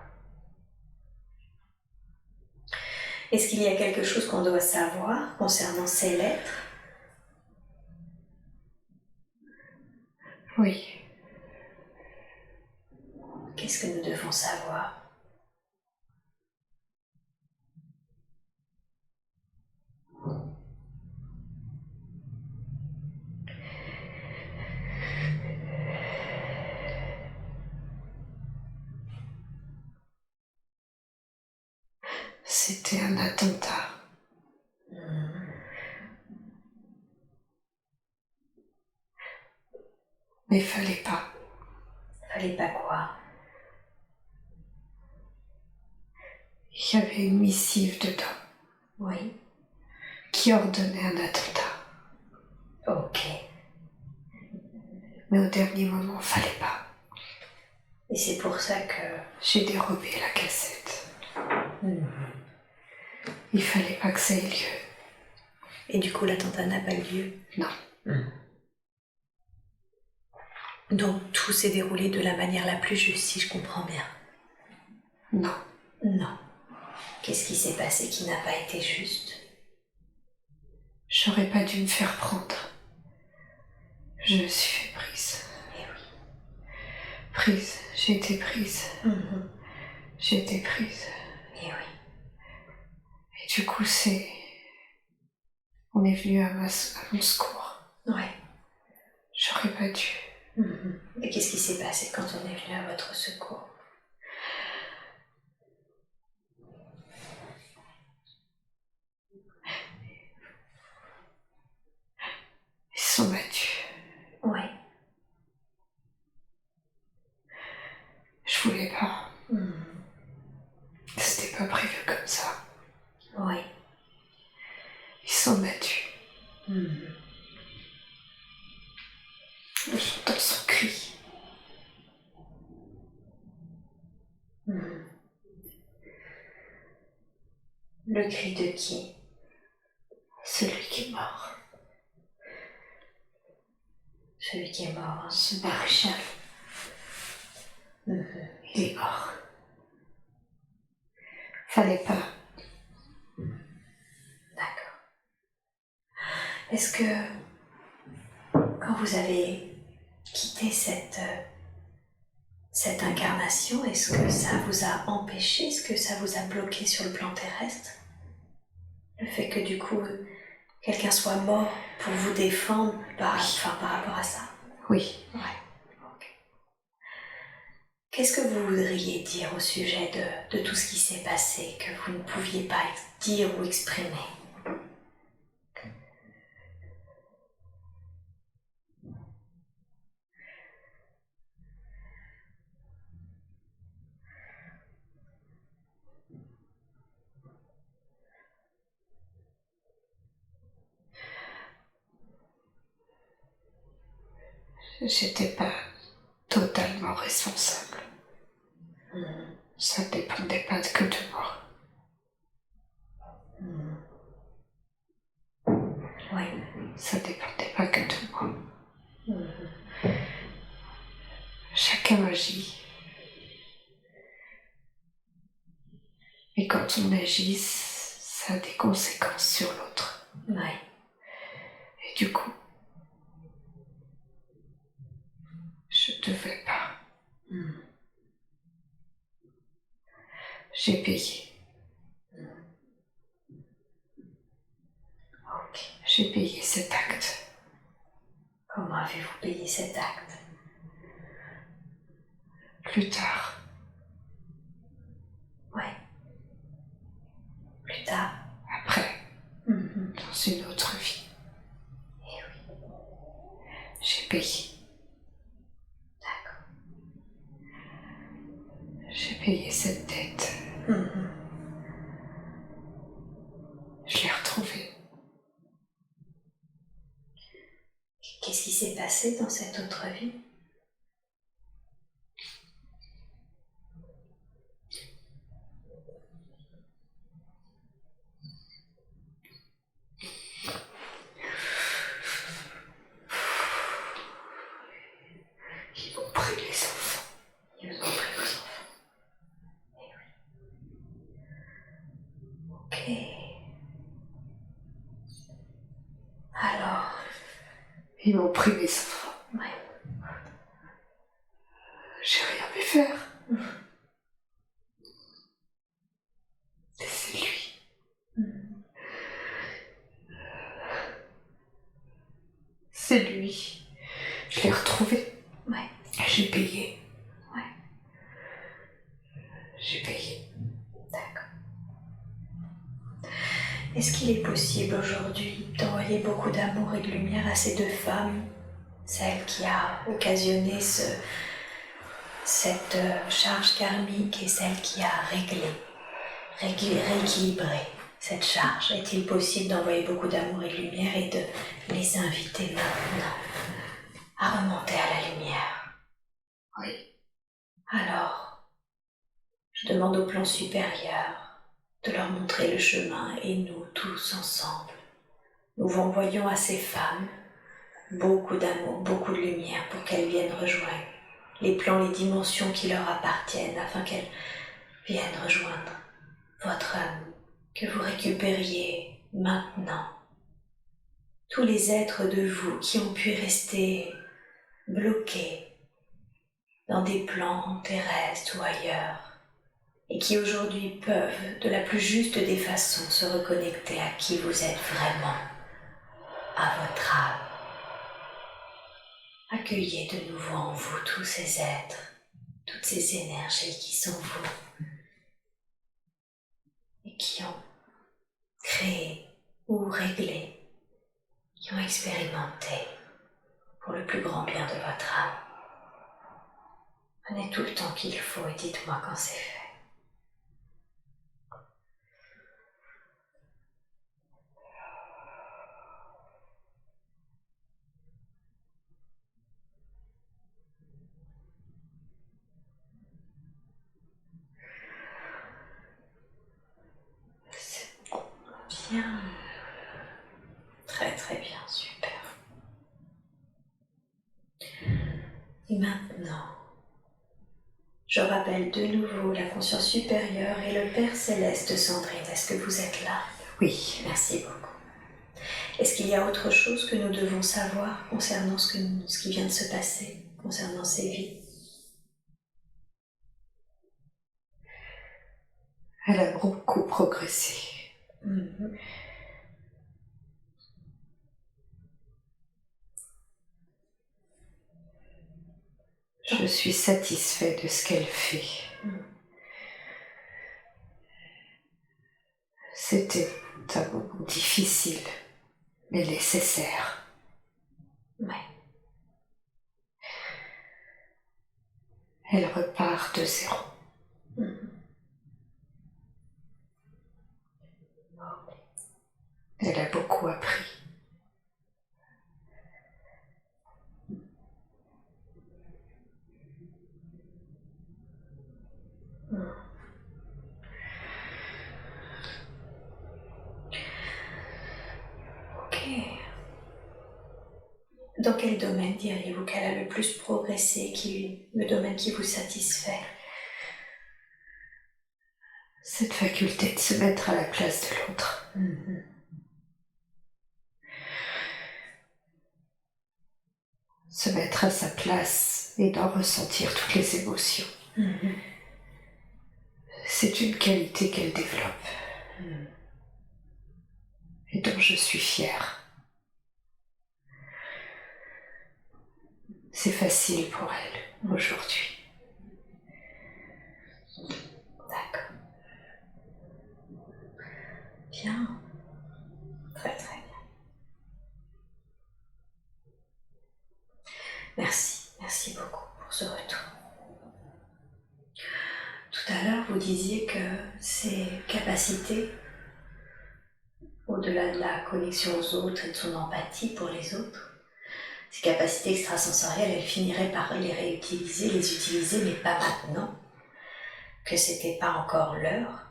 Est-ce qu'il y a quelque chose qu'on doit savoir concernant ces lettres? Oui. Qu'est-ce que nous devons savoir? C'était un attentat. Mais fallait pas. Fallait pas quoi? Il y avait une missive dedans Oui. qui ordonnait un attentat. Ok. Mais au dernier moment, fallait pas. Et c'est pour ça que... J'ai dérobé la cassette. Il fallait pas que ça ait lieu. Et du coup, l'attentat n'a pas eu lieu? Non. Donc tout s'est déroulé de la manière la plus juste, si je comprends bien. Non. Non. Qu'est-ce qui s'est passé qui n'a pas été juste? J'aurais pas dû me faire prendre. Je me suis fait prise. Eh oui. Prise. J'ai été prise. J'ai été prise. Eh oui. Et du coup, on est venu à mon secours. Ouais. J'aurais pas dû. Et qu'est-ce qui s'est passé quand on est venu à votre secours? Ils se sont battus. Ouais. Je voulais pas. C'était pas prévu comme ça. Ouais. Ils se sont battus. J'entends son cri. Le cri de qui? Celui qui est mort. Celui qui est mort. Ce maréchal. Il est mort. Fallait pas. D'accord. Est-ce que quand vous avez quitté cette incarnation, est-ce que ça vous a empêché, est-ce que ça vous a bloqué sur le plan terrestre? Le fait que du coup, quelqu'un soit mort pour vous défendre par rapport à ça? Oui. Ouais. Qu'est-ce que vous voudriez dire au sujet de tout ce qui s'est passé, que vous ne pouviez pas dire ou exprimer? J'étais pas totalement responsable. Ça dépendait pas que de moi. Oui. Ça dépendait pas que de moi. Chacun agit. Et quand on agit, ça a des conséquences sur l'autre. Oui. Et du coup, je devais pas. J'ai payé. Ok. J'ai payé cet acte. Comment avez-vous payé cet acte? Plus tard, Oui. Plus tard. après, dans une autre vie, Eh oui. j'ai payé. D'accord. J'ai payé cette dette. Je l'ai retrouvée. Qu'est-ce qui s'est passé dans cette autre vie? Ils m'ont pris les enfants. Ils vous ont pris vos enfants. Eh oui. Ok. Alors, Ils m'ont pris mes enfants. ouais. J'ai rien pu faire. C'est lui. C'est lui. Je l'ai retrouvé. Ouais. J'ai payé. Ouais. J'ai payé. D'accord. Est-ce qu'il est possible aujourd'hui d'envoyer beaucoup d'amour et de lumière à ces deux femmes, celle qui a occasionné cette charge karmique et celle qui a rééquilibré cette charge? Est-il possible d'envoyer beaucoup d'amour et de lumière et de les inviter maintenant à remonter à la lumière? Oui. Alors, je demande au plan supérieur de leur montrer le chemin et nous tous ensemble, nous envoyons à ces femmes beaucoup d'amour, beaucoup de lumière pour qu'elles viennent rejoindre les plans, les dimensions qui leur appartiennent afin qu'elles viennent rejoindre votre amour, que vous récupériez maintenant tous les êtres de vous qui ont pu rester bloqués dans des plans terrestres ou ailleurs et qui aujourd'hui peuvent, de la plus juste des façons, se reconnecter à qui vous êtes vraiment, à votre âme. Accueillez de nouveau en vous tous ces êtres, toutes ces énergies qui sont vous et qui ont créé ou réglé, qui ont expérimenté pour le plus grand bien de votre âme. Prenez tout le temps qu'il faut et dites-moi quand c'est fait. C'est bien. Très très bien, super. Et maintenant, je rappelle de nouveau la conscience supérieure et le Père Céleste Sandrine. Est-ce que vous êtes là? Oui. Merci beaucoup. Est-ce qu'il y a autre chose que nous devons savoir concernant ce qui vient de se passer, concernant ces vies? Elle a beaucoup progressé. Je suis satisfait de ce qu'elle fait. C'était un moment difficile, mais nécessaire. Ouais. Elle repart de zéro. Elle a beaucoup appris. Ok. Dans quel domaine diriez-vous qu'elle a le plus progressé, le domaine qui vous satisfait? Cette faculté de se mettre à la place de l'autre. Se mettre à sa place et d'en ressentir toutes les émotions. C'est une qualité qu'elle développe et dont je suis fière. C'est facile pour elle aujourd'hui. D'accord. Bien. Très très bien. Merci beaucoup pour ce retour. Tout à l'heure, vous disiez que ces capacités, au-delà de la connexion aux autres et de son empathie pour les autres, ces capacités extrasensorielles, elle finirait par les réutiliser, les utiliser, mais pas maintenant, que c'était pas encore l'heure.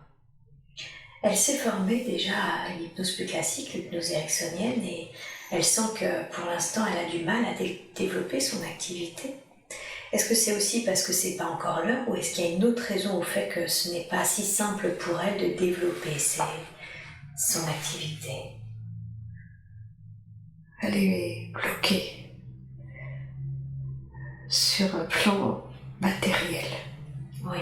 Elle s'est formée déjà à l'hypnose plus classique, l'hypnose ericksonienne, et elle sent que pour l'instant elle a du mal à développer son activité. Est-ce que c'est aussi parce que c'est pas encore l'heure, ou est-ce qu'il y a une autre raison au fait que ce n'est pas si simple pour elle de développer son activité? Elle est bloquée sur un plan matériel. Oui.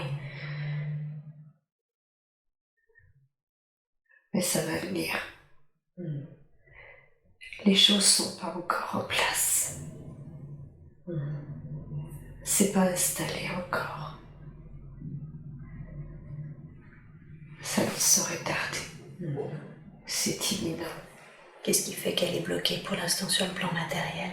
Mais ça va venir. Les choses sont pas encore en place. C'est pas installé encore. Ça ne saurait tarder. C'est imminent. Qu'est-ce qui fait qu'elle est bloquée pour l'instant sur le plan matériel?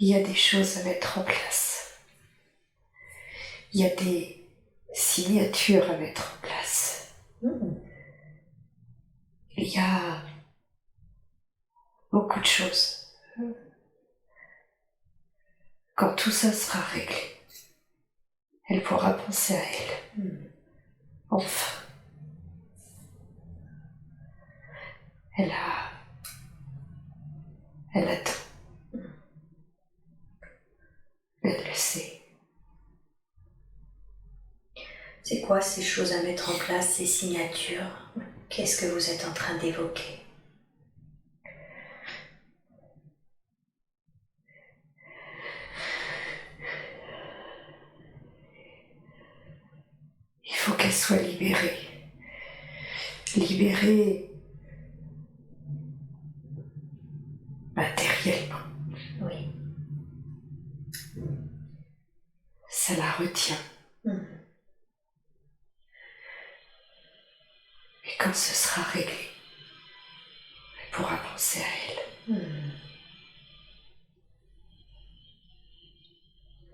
Il y a des choses à mettre en place. Il y a des signatures à mettre en place. Il y a beaucoup de choses. Quand tout ça sera réglé, elle pourra penser à elle. Enfin. Elle attend. Elle le sait. C'est quoi ces choses à mettre en place, ces signatures? Qu'est-ce que vous êtes en train d'évoquer? Il faut qu'elle soit libérée. Libérée matériellement. Oui. Ça la retient. Et quand ce sera réglé, elle pourra penser à elle.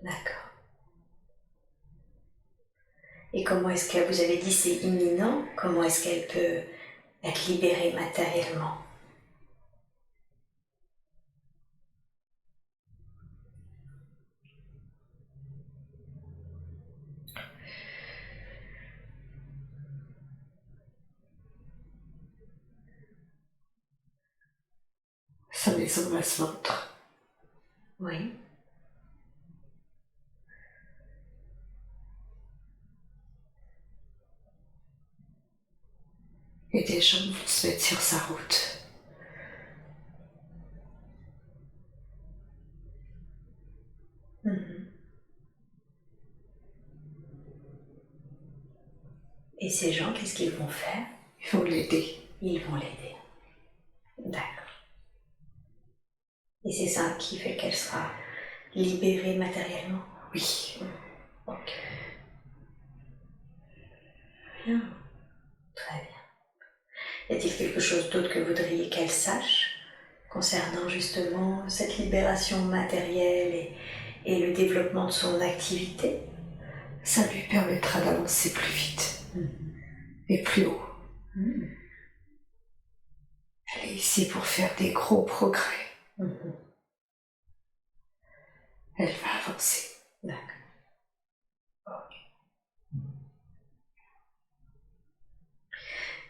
D'accord. Et comment est-ce que, vous avez dit c'est imminent, comment est-ce qu'elle peut être libérée matériellement? Sa maison va se vendre. Oui. Et des gens vont se mettre sur sa route. Et ces gens, qu'est-ce qu'ils vont faire? Ils vont l'aider. ils vont l'aider. D'accord. Et c'est ça qui fait qu'elle sera libérée matériellement? Oui. Ok. Bien. Très bien. Y a-t-il quelque chose d'autre que vous voudriez qu'elle sache concernant justement cette libération matérielle et le développement de son activité? Ça lui permettra d'avancer plus vite et plus haut. Elle est ici pour faire des gros progrès. Elle va avancer. D'accord.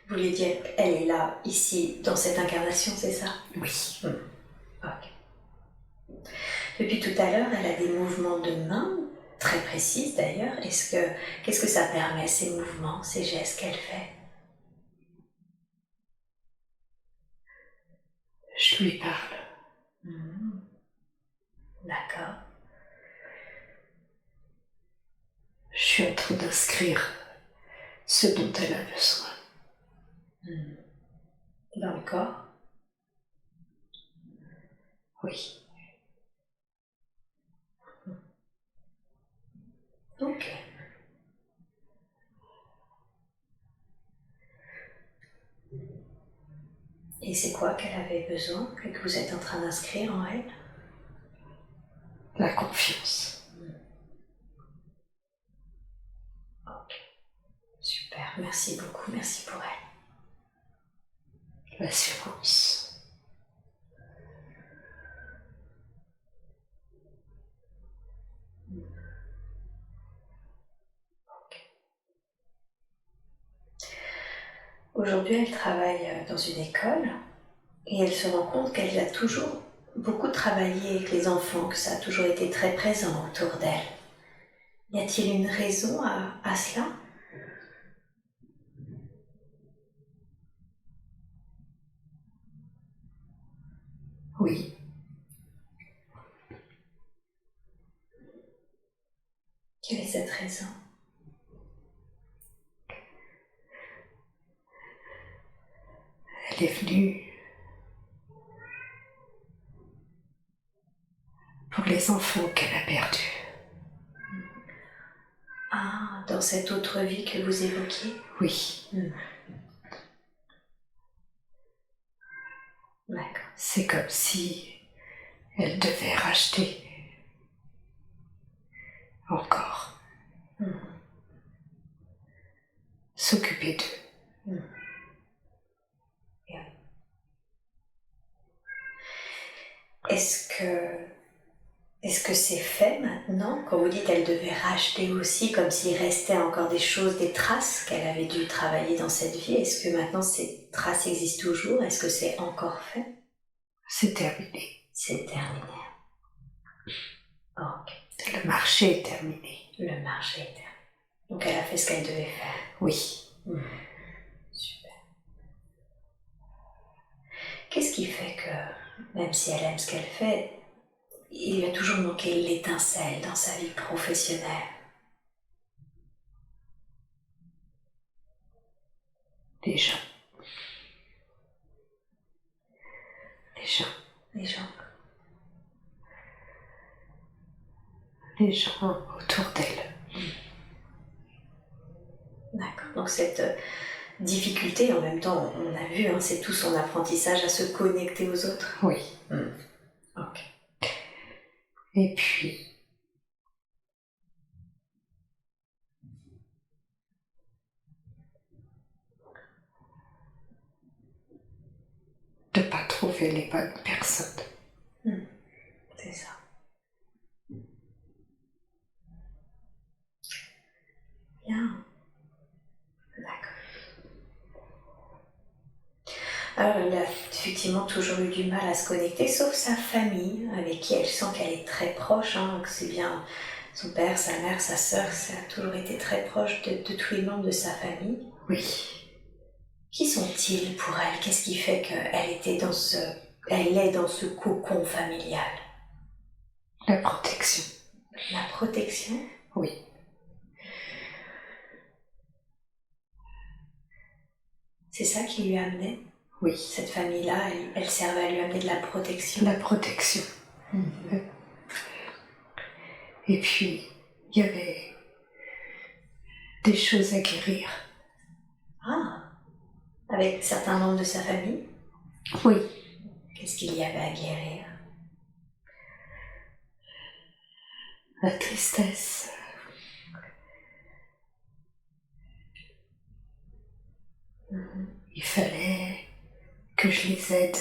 Vous voulez dire qu'elle est là, ici, dans cette incarnation, c'est ça? Oui. Ok. Depuis tout à l'heure, elle a des mouvements de main, très précis d'ailleurs. Qu'est-ce que ça permet, ces mouvements, ces gestes qu'elle fait? Je lui parle. D'accord. Je suis en train d'inscrire ce dont elle a besoin. Dans le corps? Oui. Ok. Et c'est quoi qu'elle avait besoin et que vous êtes en train d'inscrire en elle? La confiance. Ok. Super, merci beaucoup, merci pour elle. L'assurance. Aujourd'hui, elle travaille dans une école et elle se rend compte qu'elle a toujours beaucoup travaillé avec les enfants, que ça a toujours été très présent autour d'elle. Y a-t-il une raison à cela? Oui. Quelle est cette raison? Elle est venue pour les enfants qu'elle a perdus. Ah, dans cette autre vie que vous évoquiez? Oui. D'accord. C'est comme si elle devait racheter encore. S'occuper d'eux. Bien. Est-ce que c'est fait maintenant? Quand vous dites qu'elle devait racheter aussi, comme s'il restait encore des choses, des traces qu'elle avait dû travailler dans cette vie, est-ce que maintenant ces traces existent toujours? Est-ce que c'est encore fait? C'est terminé. C'est terminé. Ok. Le marché est terminé. Le marché est terminé. Donc elle a fait ce qu'elle devait faire. Oui. Super. Qu'est-ce qui fait que, même si elle aime ce qu'elle fait, il lui a toujours manqué l'étincelle dans sa vie professionnelle? Les gens. Les gens. Les gens. Les gens autour d'elle. D'accord. Donc cette difficulté, en même temps, on a vu, c'est tout son apprentissage à se connecter aux autres. Oui. Ok. Et puis, de ne pas trouver les bonnes personnes. C'est ça. Bien. D'accord. Alors, elle a effectivement toujours eu du mal à se connecter, sauf sa famille, avec qui elle sent qu'elle est très proche, que c'est bien son père, sa mère, sa sœur, ça a toujours été très proche de tous les membres de sa famille. Oui. Qui sont-ils pour elle? Qu'est-ce qui fait qu'elle était elle est dans ce cocon familial? La protection. La protection? Oui. C'est ça qui lui amenait? Oui. Cette famille-là, elle servait à lui amener de la protection. La protection. Et puis, il y avait des choses à guérir. Ah, avec certains membres de sa famille? Oui. Qu'est-ce qu'il y avait à guérir? La tristesse. Il fallait que je les aide.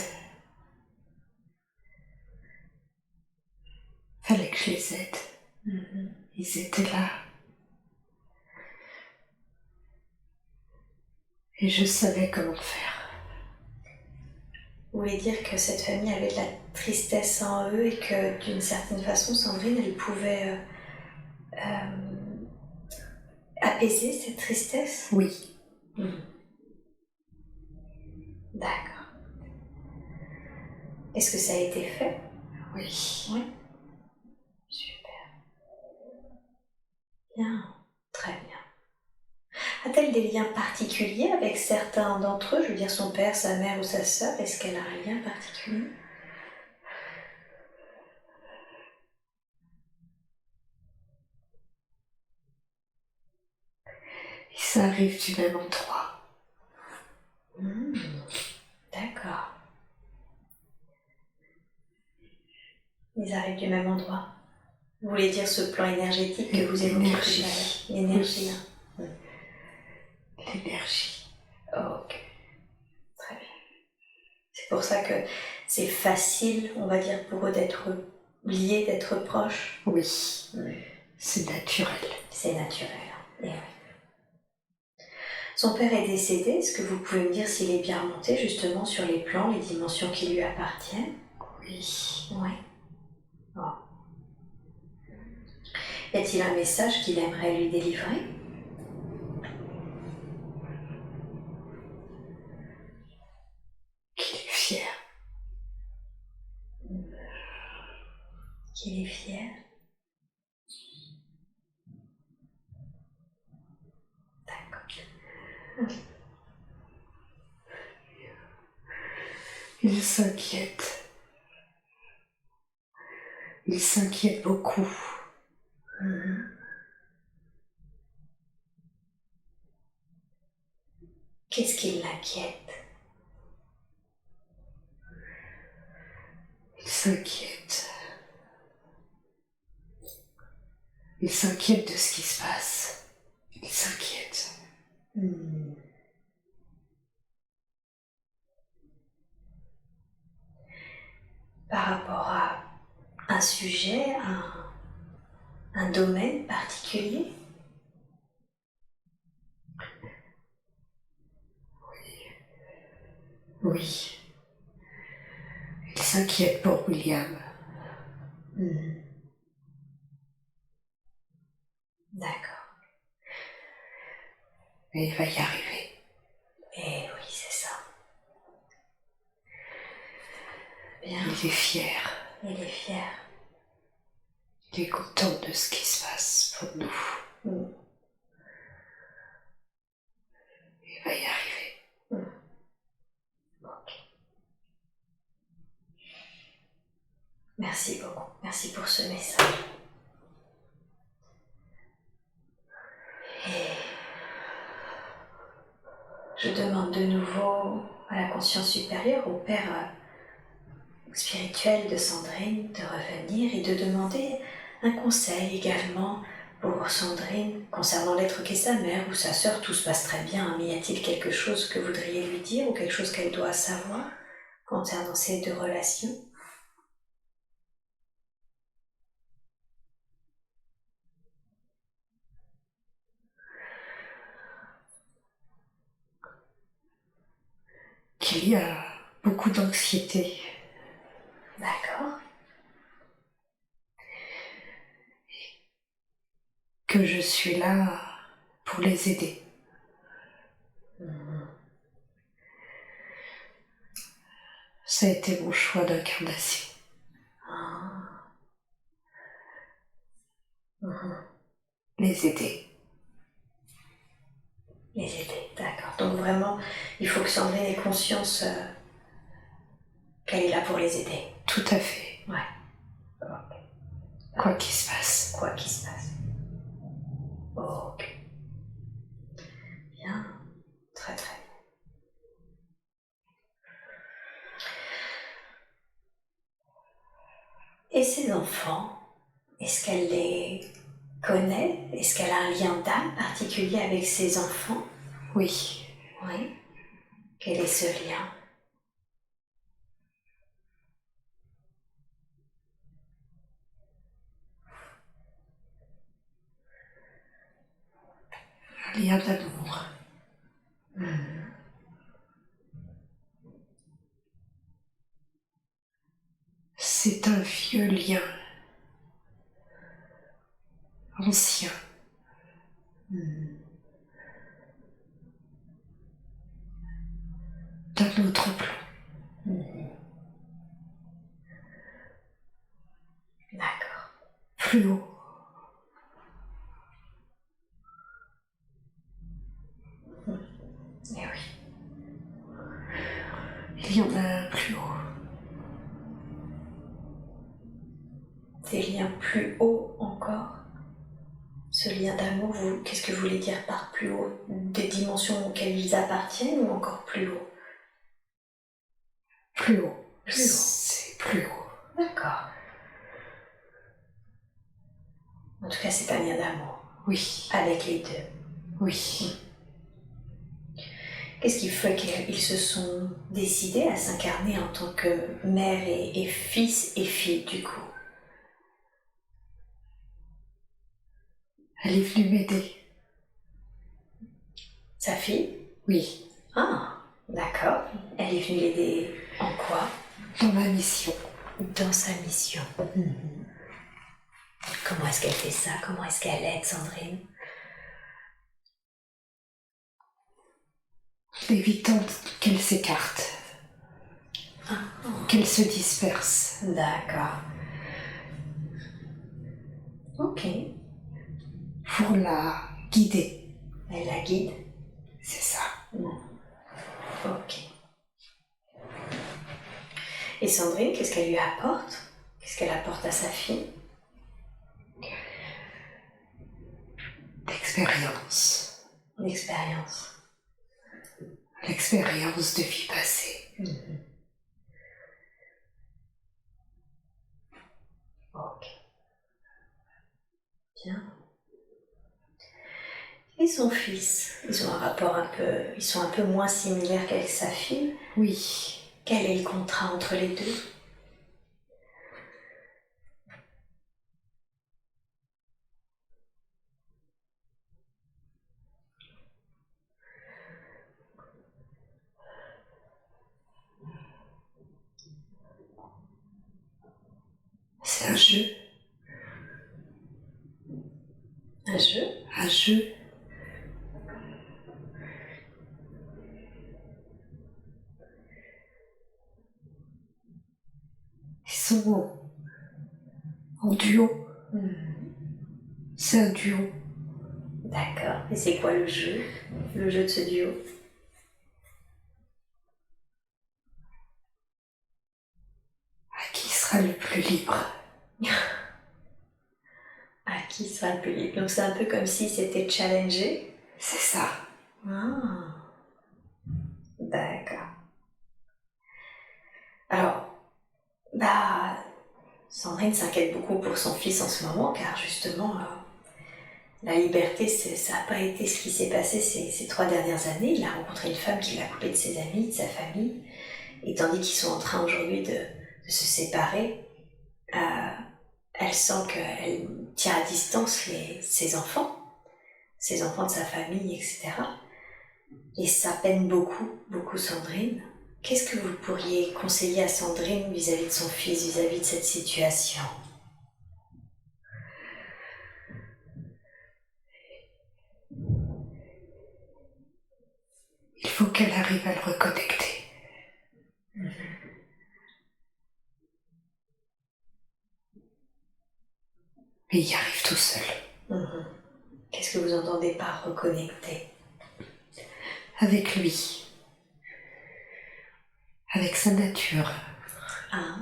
Fallait que je les aide. Ils étaient là. Et je savais comment faire. Vous voulez dire que cette famille avait de la tristesse en eux et que d'une certaine façon, Sandrine, elle pouvait apaiser cette tristesse? Oui. D'accord. Est-ce que ça a été fait? Oui. Oui. Super. Bien. Très bien. A-t-elle des liens particuliers avec certains d'entre eux? Je veux dire son père, sa mère ou sa sœur. Est-ce qu'elle a un lien particulier? Et ça arrive du même endroit. D'accord. Ils arrivent du même endroit. Vous voulez dire ce plan énergétique que vous évoquez tout à l'heure? L'énergie. Oui. L'énergie. Ok. Très bien. C'est pour ça que c'est facile, on va dire, pour eux d'être liés, d'être proches. Oui. C'est naturel. C'est naturel. Et oui. Son père est décédé. Est-ce que vous pouvez me dire s'il est bien remonté justement sur les plans, les dimensions qui lui appartiennent? Oui. Oui. Oh. Y a-t-il un message qu'il aimerait lui délivrer? Qu'il est fier. Qu'il est fier? D'accord. Il s'inquiète. Il s'inquiète beaucoup. Qu'est-ce qui l'inquiète? Il s'inquiète. Il s'inquiète de ce qui se passe. Il s'inquiète. Par rapport à un sujet, un domaine particulier? Oui. Il s'inquiète pour William. D'accord. Et il va y arriver. Eh oui, c'est ça. Bien. Il est fier. Il est fier. Il est content de ce qui se passe pour nous. Il va y arriver. Ok. Merci beaucoup. Merci pour ce message. Et je demande de nouveau à la conscience supérieure, au Père spirituel de Sandrine, de revenir et de demander un conseil également pour Sandrine concernant l'être qu'est sa mère ou sa sœur. Tout se passe très bien, mais y a-t-il quelque chose que vous voudriez lui dire ou quelque chose qu'elle doit savoir concernant ces deux relations? Qu'il y a beaucoup d'anxiété. D'accord. Que je suis là pour les aider. Ça a été mon choix d'incarnation. Les aider. Les aider, d'accord. Donc vraiment, Il faut que Sandrine ait conscience qu'elle est là pour les aider. Tout à fait. Ouais. Quoi qu'il se passe. Quoi qu'il se passe. Ok. Bien. Très très bien. Et ses enfants, est-ce qu'elle les connaît? Est-ce qu'elle a un lien d'âme particulier avec ses enfants? Oui. Oui. Quel est ce lien? Un lien d'amour. C'est un vieux lien. Ancien. D'un autre plan. D'accord. Plus haut. Eh oui. Il y en a un plus haut. Des liens plus hauts encore? Ce lien d'amour, qu'est-ce que vous voulez dire par plus haut? Des dimensions auxquelles ils appartiennent ou encore plus haut? Plus haut. Plus haut. C'est plus haut. D'accord. En tout cas, c'est un lien d'amour. Oui. Avec les deux. Oui. Qu'est-ce qui fait qu'ils se sont décidés à s'incarner en tant que mère et fils et fille du coup? Elle est venue m'aider. Sa fille? Oui. Ah, d'accord. Elle est venue l'aider en quoi? Dans ma mission. Dans sa mission. Comment est-ce qu'elle fait ça? Comment est-ce qu'elle aide Sandrine? Évitant qu'elle s'écarte. Qu'elle se disperse. D'accord. Ok. Pour la guider. Elle la guide? C'est ça. Ok. Et Sandrine, qu'est-ce qu'elle lui apporte? Qu'est-ce qu'elle apporte à sa fille? L'expérience. L'expérience. L'expérience de vie passée. Ok. Bien. Et son fils, ils ont un rapport ils sont un peu moins similaires qu'avec sa fille. Oui. Quel est le contrat entre les deux? C'est un jeu. Un jeu? Un jeu. Ils sont en duo. C'est un duo. D'accord. Et c'est quoi le jeu? Le jeu de ce duo? À qui sera le plus libre? À qui sera le plus libre? Donc c'est un peu comme si c'était challengé. C'est ça. Ah. D'accord. Alors, Sandrine s'inquiète beaucoup pour son fils en ce moment, car justement, la liberté, ça n'a pas été ce qui s'est passé ces 3 dernières années. Il a rencontré une femme qui l'a coupé de ses amis, de sa famille, et tandis qu'ils sont en train aujourd'hui de se séparer, elle sent qu'elle tient à distance ses enfants de sa famille, etc. Et ça peine beaucoup, beaucoup Sandrine. Qu'est-ce que vous pourriez conseiller à Sandrine vis-à-vis de son fils, vis-à-vis de cette situation? Il faut qu'elle arrive à le reconnecter. Et il y arrive tout seul. Qu'est-ce que vous entendez par reconnecter? Avec lui. avec sa nature, Ah.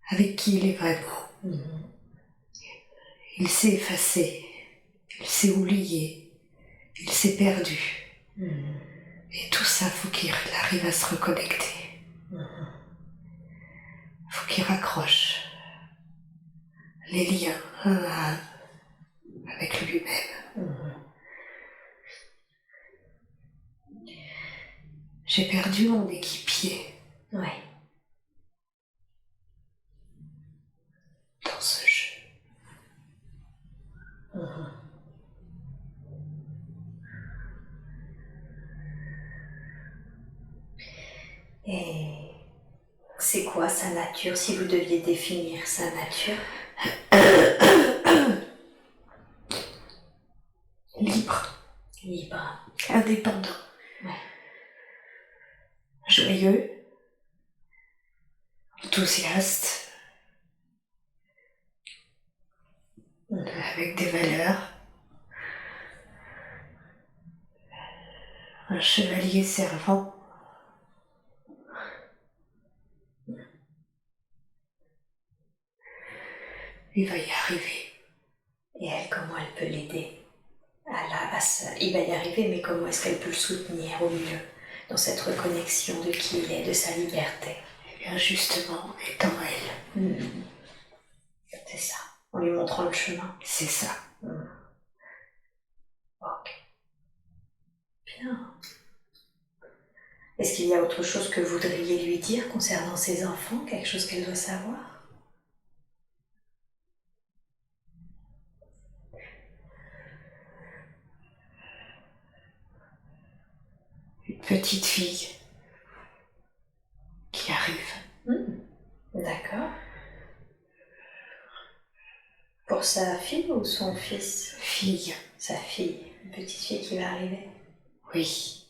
avec qui il est vraiment. Il s'est effacé, il s'est oublié, il s'est perdu. Et tout ça, faut qu'il arrive à se reconnecter. Faut qu'il raccroche les liens un à un avec lui-même. J'ai perdu mon équipier. Oui. Dans ce jeu. Et c'est quoi sa nature, si vous deviez définir sa nature? Libre. Libre. Indépendant. Ouais. Joyeux. Enthousiaste. Avec des valeurs. Un chevalier servant. Il va y arriver. Et elle, comment elle peut l'aider il va y arriver, mais comment est-ce qu'elle peut le soutenir au mieux dans cette reconnexion de qui il est, de sa liberté? Eh bien, justement, étant elle. C'est ça, en lui montrant le chemin. C'est ça. Ok. Bien. Est-ce qu'il y a autre chose que vous voudriez lui dire concernant ses enfants, quelque chose qu'elle doit savoir? Une petite fille qui arrive. D'accord. Pour sa fille ou son fils? Fille. Sa fille, une petite fille qui va arriver. Oui.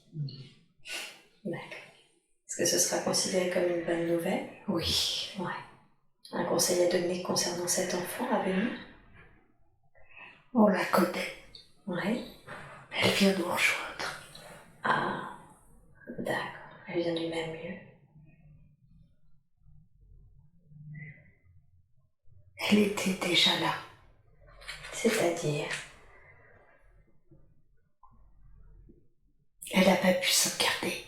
D'accord. Est-ce que ce sera considéré comme une bonne nouvelle? Oui. Ouais. Un conseil à donner concernant cet enfant à venir? On la connaît. Oui. Elle vient nous rejoindre. Ah, d'accord. Elle vient du même lieu. Elle était déjà là. C'est-à-dire? Elle n'a pas pu s'en garder.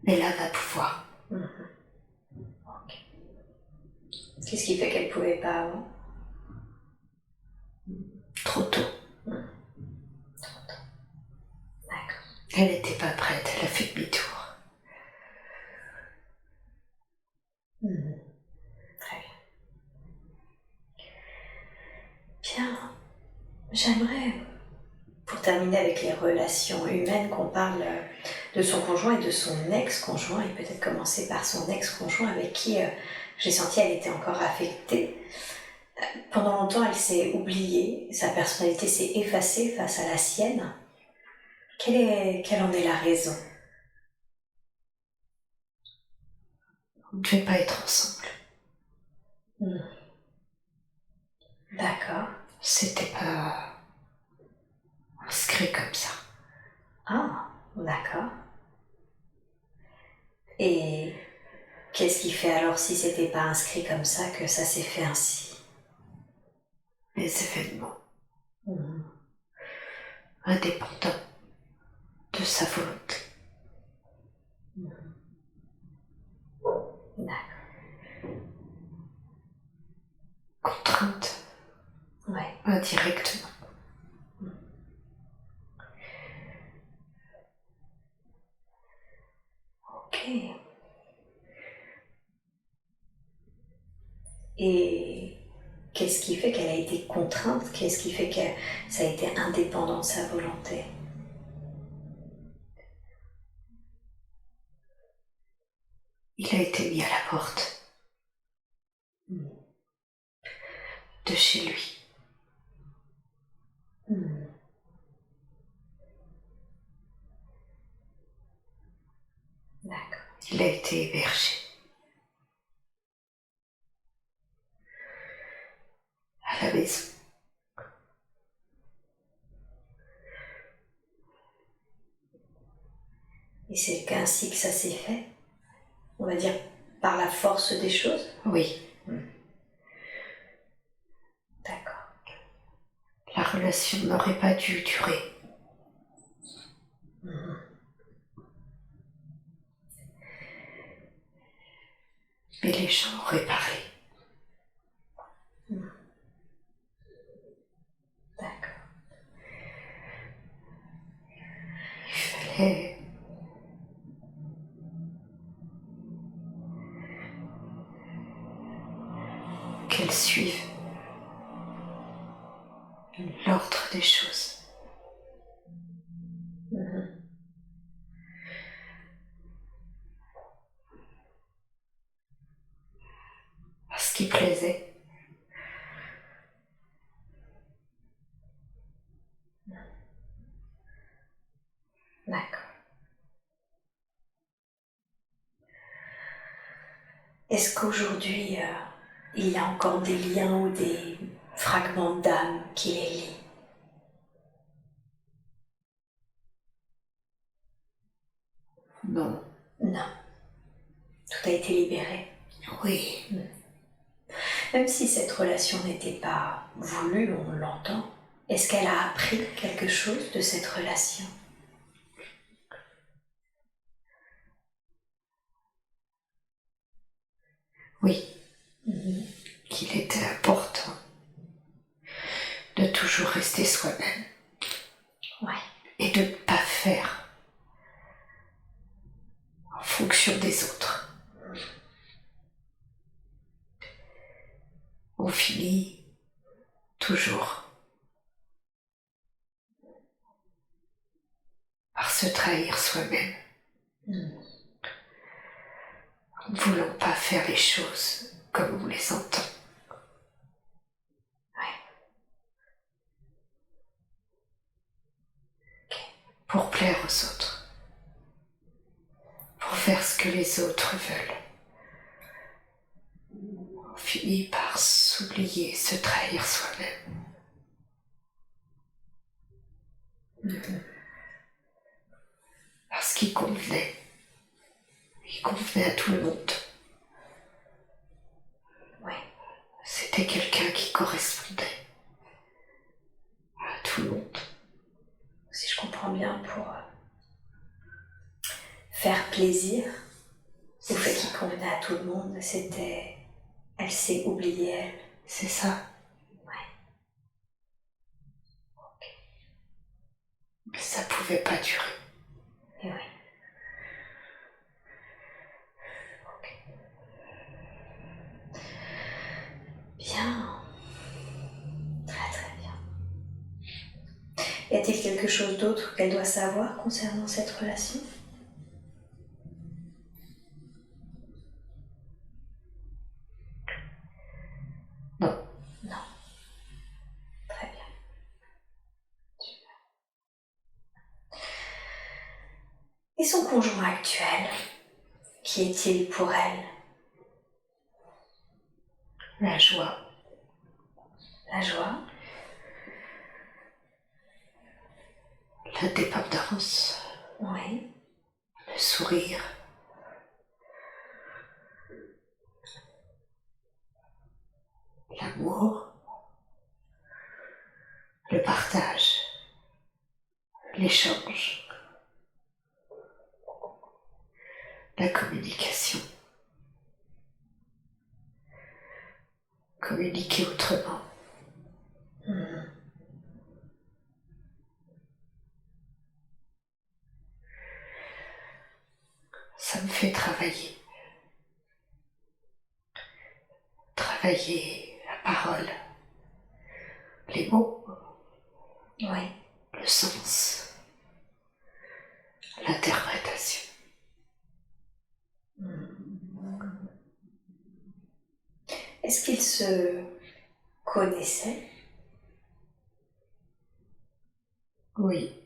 Mais là, va pouvoir. Okay. Qu'est-ce qui fait qu'elle ne pouvait pas avant? Trop tôt. Trop tôt. D'accord. Elle n'était pas prête, elle a fait demi-tour. Très bien. Bien. J'aimerais, pour terminer avec les relations humaines, qu'on parle de son conjoint et de son ex-conjoint, et peut-être commencer par son ex-conjoint avec qui j'ai senti elle était encore affectée. Pendant longtemps, elle s'est oubliée, sa personnalité s'est effacée face à la sienne. Quelle en est la raison? On ne devait pas être ensemble. D'accord. C'était pas inscrit comme ça. Ah, d'accord. Et qu'est-ce qui fait alors, si c'était pas inscrit comme ça, que ça s'est fait ainsi? Les événements. Indépendants de sa volonté. D'accord. Contrainte. Ouais. Indirectement. Ok. Et qu'est-ce qui fait qu'elle a été contrainte? Qu'est-ce qui fait que ça a été indépendant de sa volonté? Il a été mis à la porte. De chez lui. D'accord. Il a été hébergé. À la maison. Et c'est ainsi que ça s'est fait? On va dire par la force des choses? Oui. D'accord. La relation n'aurait pas dû durer. Mais les gens auraient parlé. D'accord. Il fallait qu'elle suive l'ordre des choses. Ce qui plaisait. D'accord. Est-ce qu'aujourd'hui, il y a encore des liens ou des fragments d'âme qui les lient? Non. Non. Tout a été libéré. Oui. Même si cette relation n'était pas voulue, on l'entend, est-ce qu'elle a appris quelque chose de cette relation? Oui. Qu'il était important de toujours rester soi-même. Ouais. Et de ne pas faire en fonction des autres. On finit toujours par se trahir soi-même. En ne voulant pas faire les choses comme on les entend. Pour plaire aux autres. Pour faire ce que les autres veulent. On finit par s'oublier, se trahir soi-même. Parce qu'il convenait. Il convenait à tout le monde. Ouais. C'était quelqu'un qui correspondait à tout le monde. Si je comprends bien, pour faire plaisir, au fait qu'il convenait à tout le monde, c'était... Elle s'est oubliée, elle. C'est ça. Mais ça pouvait pas durer. Et oui. Bien. Très très bien. Y a-t-il quelque chose d'autre qu'elle doit savoir concernant cette relation? Non. Non. Très bien. Super. Et son conjoint actuel, qui est-il pour elle? La joie. La joie? L'indépendance. Oui. Le sourire. L'amour. Le partage. L'échange. La communication. Communiquer autrement. Ça me fait travailler. Travailler la parole. Les mots. Oui. Le sens. L'interprétation. Est-ce qu'ils se connaissaient? Oui.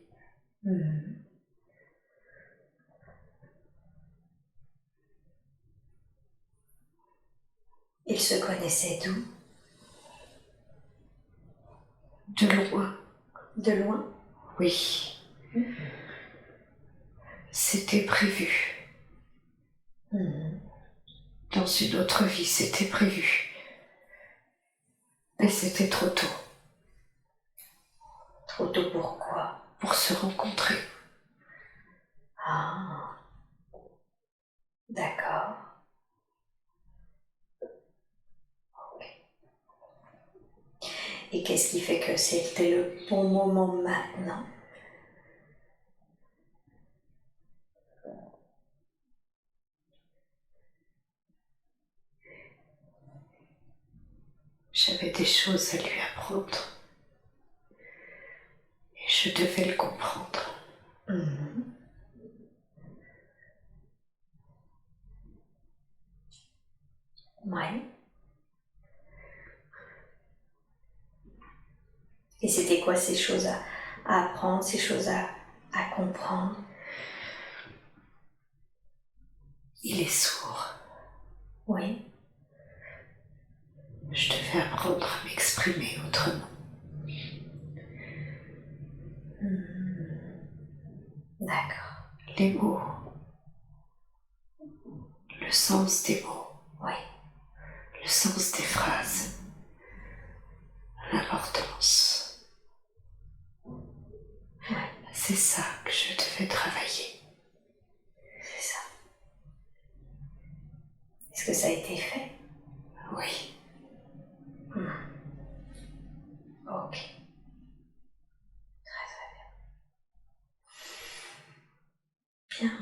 Ils se connaissaient d'où? De loin. De loin? Oui. c'était prévu. Dans une autre vie, c'était prévu. Mais c'était trop tôt. Trop tôt pourquoi? Pour se rencontrer. Ah, d'accord. Et qu'est-ce qui fait que c'était le bon moment maintenant? J'avais des choses à lui apprendre. Et je devais le comprendre. Ouais. Et c'était quoi ces choses à apprendre, ces choses à comprendre? Il est sourd. Oui. Je devais apprendre à m'exprimer autrement. D'accord. Les mots. Le sens des mots. Oui. Le sens des phrases. L'importance. Ouais. C'est ça que je devais travailler. C'est ça. Est-ce que ça a été fait? Oui. Ok. Très très bien. Bien.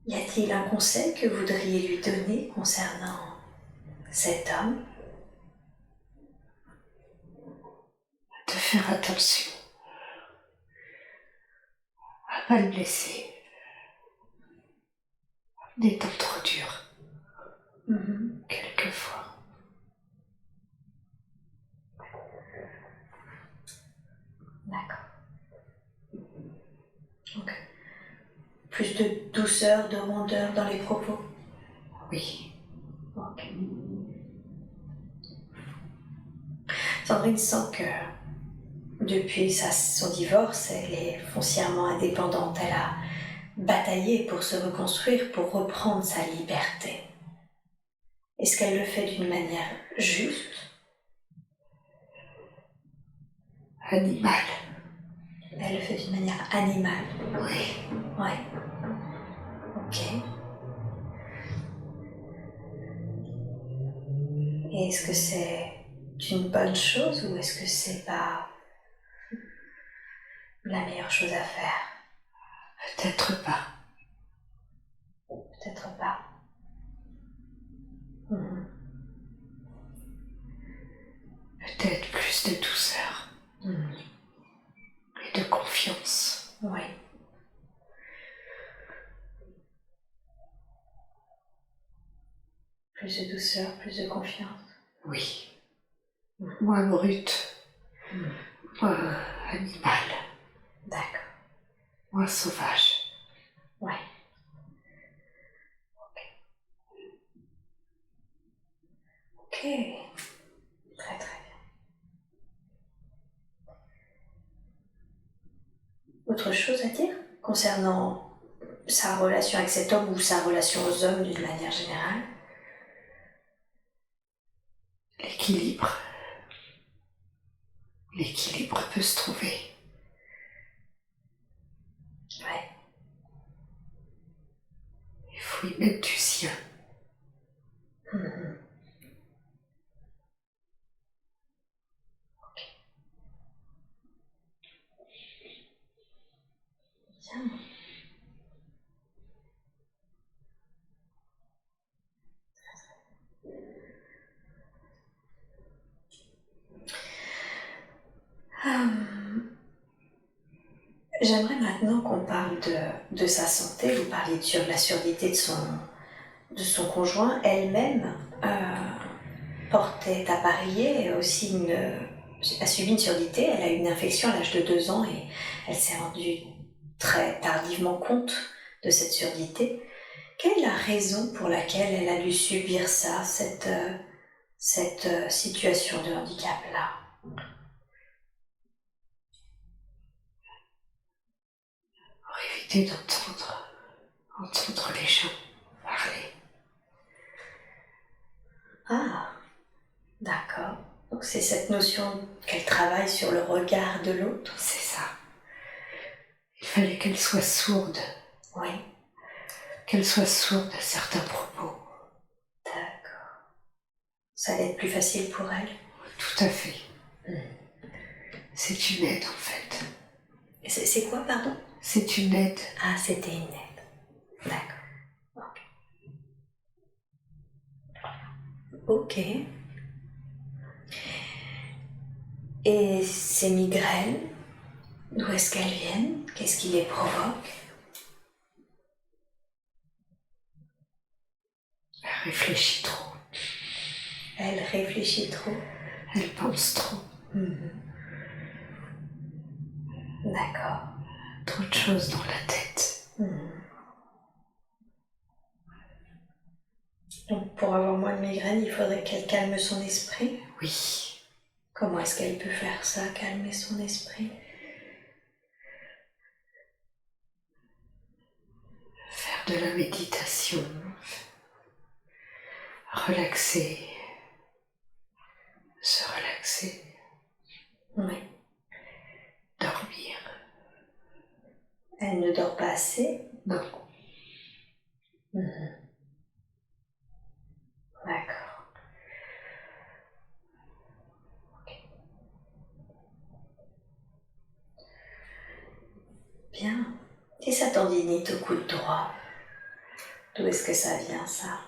Y a-t-il un conseil que vous voudriez lui donner concernant cet homme? De faire attention. À pas le blesser. N'étant trop dur. Quelquefois. D'accord. Ok. Plus de douceur, de rondeur dans les propos? Oui. Ok. Sandrine sent que depuis son divorce, elle est foncièrement indépendante. Elle a bataillé pour se reconstruire, pour reprendre sa liberté. Est-ce qu'elle le fait d'une manière juste? Animal. Elle le fait d'une manière animale? Oui. Ouais. Ok. Et est-ce que c'est une bonne chose ou est-ce que c'est pas la meilleure chose à faire? Peut-être pas. Peut-être pas. Peut-être plus de douceur. Et de confiance. Oui. Plus de douceur, plus de confiance. Oui. Moins brute. Moins animal. D'accord. Moins sauvage. Ouais. Ok. Très très bien. Autre chose à dire concernant sa relation avec cet homme ou sa relation aux hommes d'une manière générale? L'équilibre. L'équilibre peut se trouver. Ouais. Il faut y mettre du sien. Ok. Bien. J'aimerais maintenant qu'on parle de sa santé. Vous parliez de la surdité de son conjoint. Elle-même portait appareillée aussi a subi une surdité. Elle a eu une infection à l'âge de 2 ans et elle s'est rendue très tardivement compte de cette surdité. Quelle est la raison pour laquelle elle a dû subir ça, cette situation de handicap-là? éviter entendre les gens parler. Ah, d'accord. Donc c'est cette notion qu'elle travaille sur le regard de l'autre. C'est ça. Il fallait qu'elle soit sourde. Oui. Qu'elle soit sourde à certains propos. D'accord. Ça allait être plus facile pour elle? Tout à fait. C'est une aide en fait. C'est quoi, pardon? C'est une aide. Ah, c'était une aide. D'accord. Ok. Et ces migraines, d'où est-ce qu'elles viennent? Qu'est-ce qui les provoque? Elle réfléchit trop. Elle réfléchit trop. Elle pense trop. D'accord. Trop de choses dans la tête. Donc pour avoir moins de migraines, il faudrait qu'elle calme son esprit? Oui. Comment est-ce qu'elle peut faire ça, calmer son esprit? Faire de la méditation. Relaxer. Se relaxer. Oui. Dormir. Elle ne dort pas assez? Non. D'accord. Bien. Et sa tendinite au coude droit, d'où est-ce que ça vient, ça?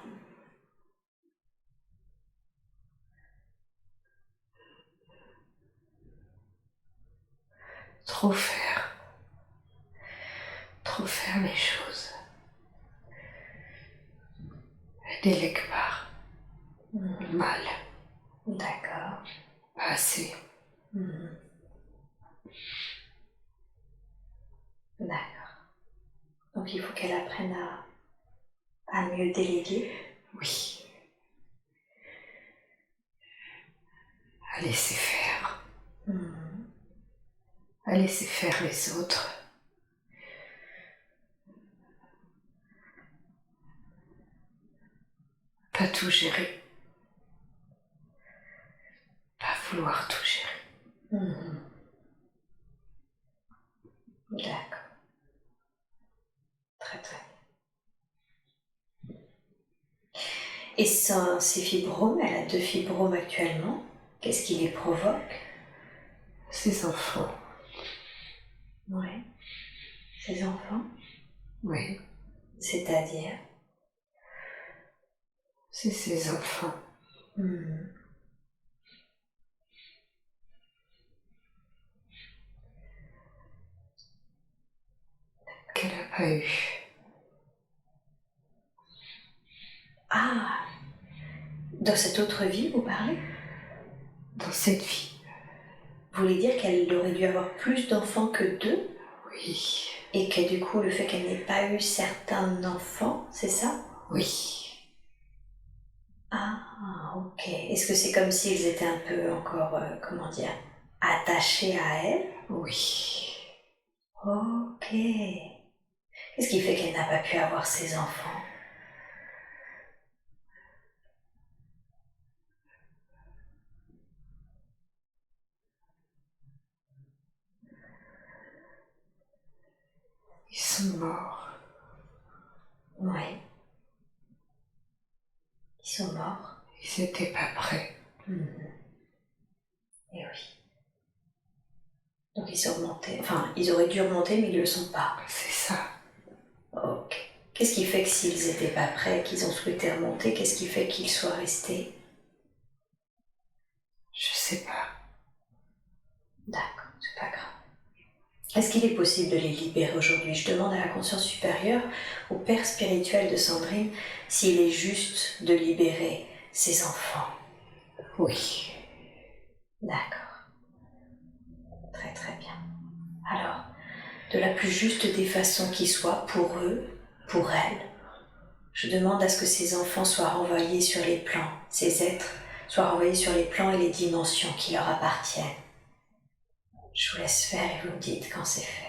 Trop faire les choses. Elle délègue pas. Mal. D'accord. Pas assez. D'accord. Donc il faut qu'elle apprenne à mieux déléguer. Oui. À laisser faire. À laisser faire les autres. Pas tout gérer. Pas vouloir tout gérer. D'accord. Très très bien. Et ses fibromes, elle a 2 fibromes actuellement. Qu'est-ce qui les provoque? Ses enfants. Oui. Ses enfants? Oui. C'est-à-dire? C'est ses enfants. Qu'elle n'a pas eu. Ah! Dans cette autre vie, vous parlez? Dans cette vie. Vous voulez dire qu'elle aurait dû avoir plus d'enfants que 2? Oui. Et que du coup, le fait qu'elle n'ait pas eu certains enfants, c'est ça? Oui. Ah, ok. Est-ce que c'est comme s'ils étaient un peu encore, comment dire, attachés à elle? Oui. Ok. Qu'est-ce qui fait qu'elle n'a pas pu avoir ses enfants? Ils sont morts. Oui. Ils sont morts. Ils n'étaient pas prêts. Et oui. Donc ils sont remontés. Enfin, ils auraient dû remonter, mais ils ne le sont pas. C'est ça. Ok. Qu'est-ce qui fait que s'ils n'étaient pas prêts, qu'ils ont souhaité remonter, qu'est-ce qui fait qu'ils soient restés? Je sais pas. D'accord, c'est pas grave. Est-ce qu'il est possible de les libérer aujourd'hui? Je demande à la conscience supérieure, au père spirituel de Sandrine, s'il est juste de libérer ses enfants. Oui. D'accord. Très très bien. Alors, de la plus juste des façons qui soit pour eux, pour elles, je demande à ce que ces enfants soient renvoyés sur les plans, ces êtres soient renvoyés sur les plans et les dimensions qui leur appartiennent. Je vous laisse faire et vous me dites quand c'est fait.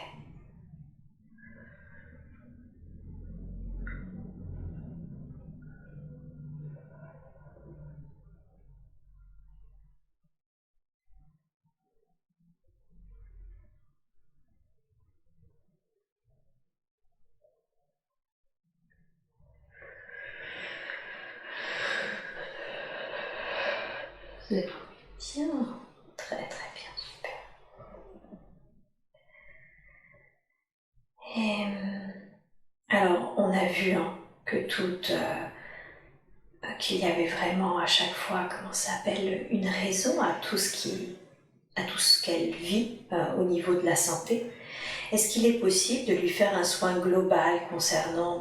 C'est Bien, très très bien, super. Et alors, on a vu que qu'il y avait vraiment à chaque fois, comment ça s'appelle, une raison à tout ce qu'elle vit au niveau de la santé. Est-ce qu'il est possible de lui faire un soin global concernant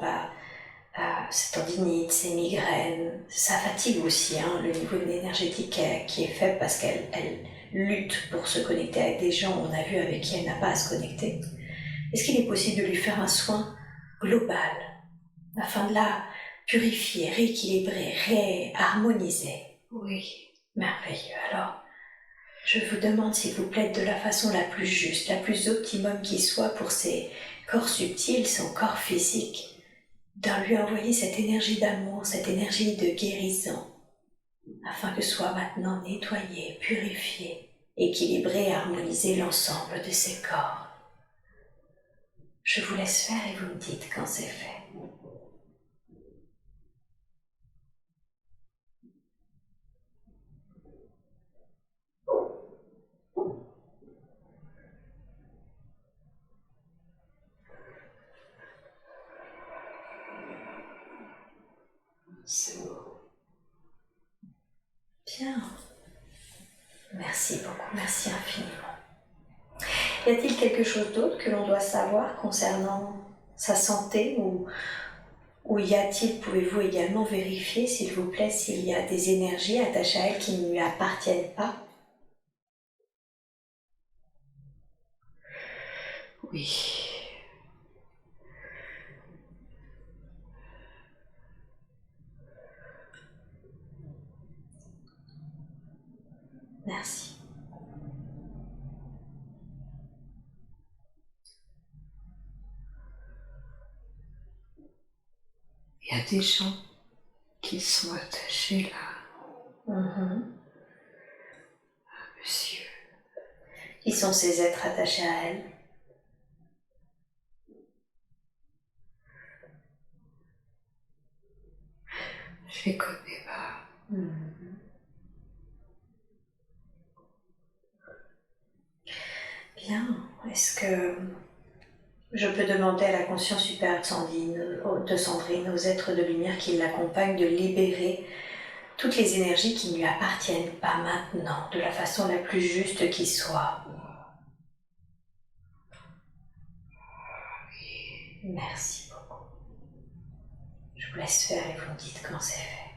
ses tendinites, ses migraines, sa fatigue aussi, le niveau énergétique qui est faible parce qu'elle lutte pour se connecter avec des gens, on a vu avec qui elle n'a pas à se connecter. Est-ce qu'il est possible de lui faire un soin global afin de la purifier, rééquilibrer, réharmoniser? oui, Merveilleux. Alors, je vous demande s'il vous plaît de la façon la plus juste, la plus optimum qui soit pour ses corps subtils, son corps physique, d'en lui envoyer cette énergie d'amour, cette énergie de guérison, afin que soit maintenant nettoyé, purifié, équilibré et harmonisé l'ensemble de ses corps. Je vous laisse faire et vous me dites quand c'est fait. c'est bon. Bien. Merci beaucoup, merci infiniment. Y a-t-il quelque chose d'autre que l'on doit savoir concernant sa santé ou y a-t-il, pouvez-vous également vérifier, s'il vous plaît, s'il y a des énergies attachées à elle qui ne lui appartiennent pas? Oui, Merci. il y a des gens qui sont attachés là, monsieur. Qui sont ces êtres attachés à elle? Je les connais pas. Bien. Est-ce que je peux demander à la conscience supérieure de Sandrine, aux êtres de lumière qui l'accompagnent, de libérer toutes les énergies qui ne lui appartiennent pas maintenant, de la façon la plus juste qui soit? Merci beaucoup. Je vous laisse faire et vous me dites quand c'est fait.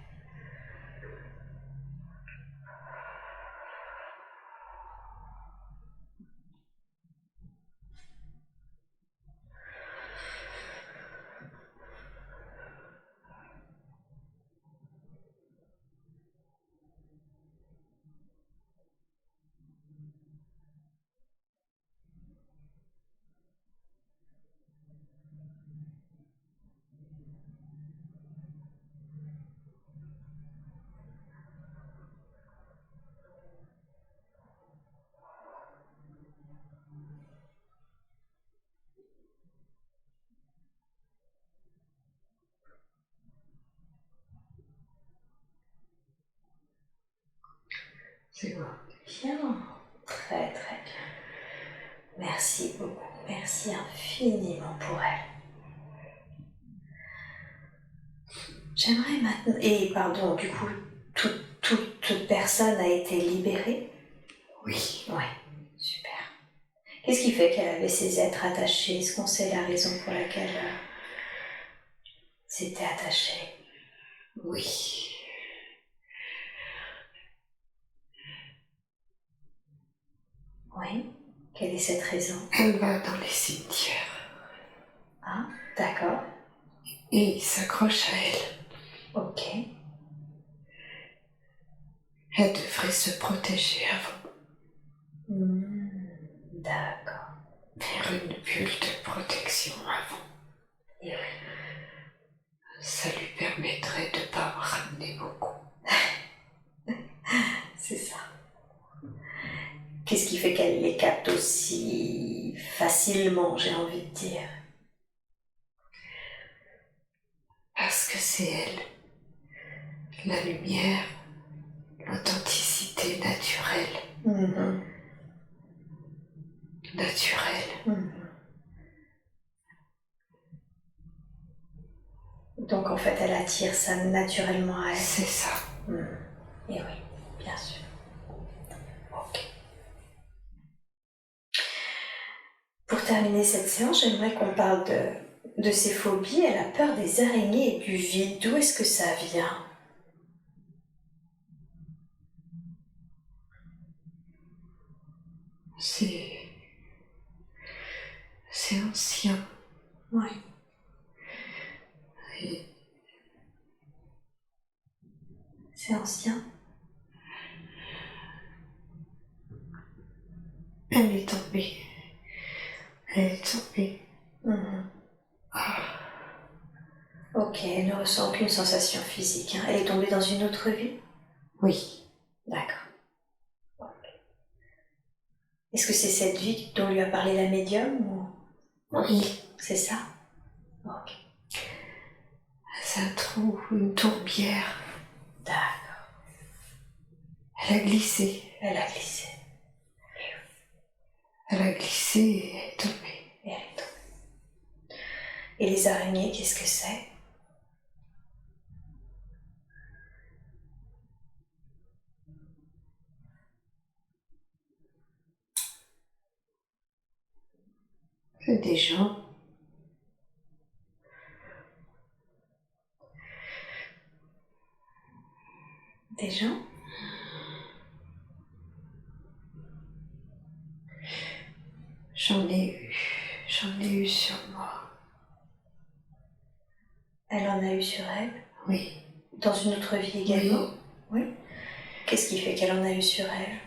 C'est bon. Bien, très très bien. Merci beaucoup, merci infiniment pour elle. J'aimerais maintenant... Et pardon, du coup, toute personne a été libérée? Oui, Ouais, super. Qu'est-ce qui fait qu'elle avait ces êtres attachés? Est-ce qu'on sait la raison pour laquelle c'était attaché? oui. Oui. Quelle est cette raison? Elle va dans les cimetières Ah, d'accord. et il s'accroche à elle. Ok. Elle devrait se protéger avant, D'accord. faire une bulle de protection avant. Et oui. Ça lui permettrait de ne pas me ramener beaucoup. C'est ça. Qu'est-ce qui fait qu'elle les capte aussi facilement, j'ai envie de dire? Parce que c'est elle, la lumière, l'authenticité, Donc en fait, elle attire ça naturellement à elle. C'est ça. Et oui, bien sûr. Ok. Pour terminer cette séance, j'aimerais qu'on parle de ses phobies. Elle a peur des araignées et du vide. D'où est-ce que ça vient? C'est ancien. Oui. Et c'est ancien. elle est tombée. Elle est tombée. Ok, elle ne ressent aucune sensation physique. Hein. Elle est tombée dans une autre vie? Oui. D'accord. Est-ce que c'est cette vie dont lui a parlé la médium ou... Oui. C'est ça? Ok. C'est un trou, une tourbière. D'accord. Elle a glissé. Elle a glissé. Elle a glissé et elle est tombée. Et elle est tombée. Et les araignées, qu'est-ce que c'est? C'est des gens. Des gens? J'en ai eu sur moi. Elle en a eu sur elle? Oui. Dans une autre vie également? Oui. Qu'est-ce qui fait qu'elle en a eu sur elle?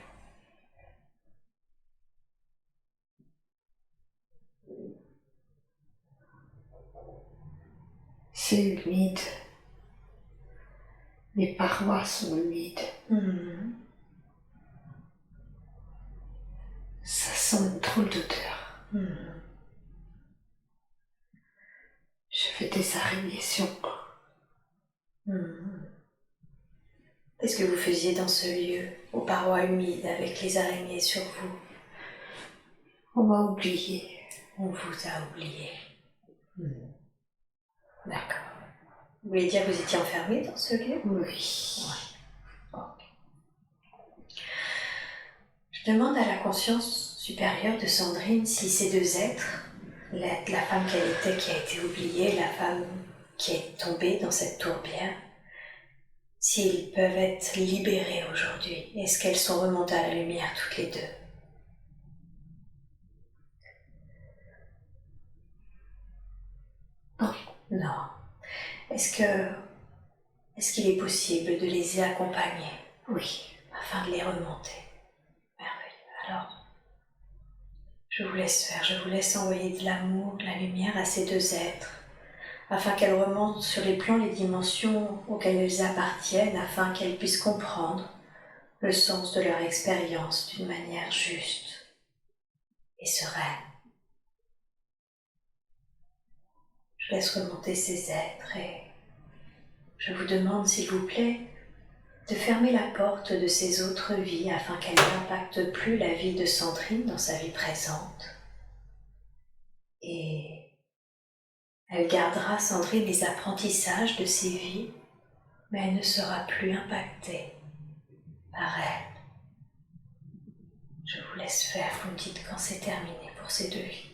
C'est humide. Les parois sont humides. Ça sent une drôle d'odeur. Je fais des araignées sur moi. Qu'est-ce que vous faisiez dans ce lieu, aux parois humides, avec les araignées sur vous? On m'a oublié. On vous a oublié. D'accord. Vous voulez dire que vous étiez enfermé dans ce lieu? Oui. Ouais. Okay. Je demande à la conscience supérieure de Sandrine si ces deux êtres, la femme qu'elle était qui a été oubliée, la femme qui est tombée dans cette tourbière, s'ils peuvent être libérés aujourd'hui. Est-ce qu'elles sont remontées à la lumière toutes les deux? Non. Non. Est-ce qu'il est possible de les accompagner? Oui. Afin de les remonter. Merveilleux. Alors, je vous laisse faire, je vous laisse envoyer de l'amour, de la lumière à ces deux êtres, afin qu'elles remontent sur les plans, les dimensions auxquelles elles appartiennent, afin qu'elles puissent comprendre le sens de leur expérience d'une manière juste et sereine. Je laisse remonter ces êtres et je vous demande, s'il vous plaît, de fermer la porte de ces autres vies afin qu'elles n'impactent plus la vie de Sandrine dans sa vie présente. Et elle gardera, Sandrine, les apprentissages de ces vies, mais elle ne sera plus impactée par elle. Je vous laisse faire, vous me dites quand c'est terminé pour ces deux vies.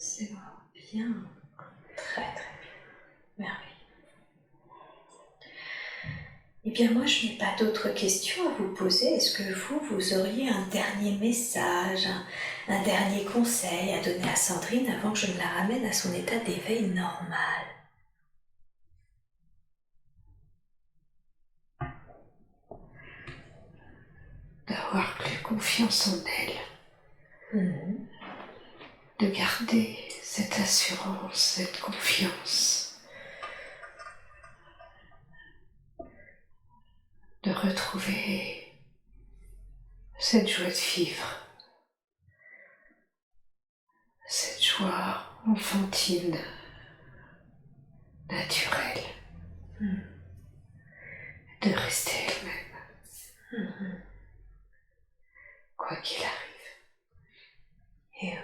C'est bien, très très bien, merveilleux. Eh bien moi je n'ai pas d'autres questions à vous poser. Est-ce que vous auriez un dernier message, un dernier conseil à donner à Sandrine avant que je ne la ramène à son état d'éveil normal? D'avoir plus confiance en elle. De garder cette assurance, cette confiance. De retrouver cette joie de vivre. Cette joie enfantine, naturelle. De rester elle-même. Quoi quoi qu'il arrive. Et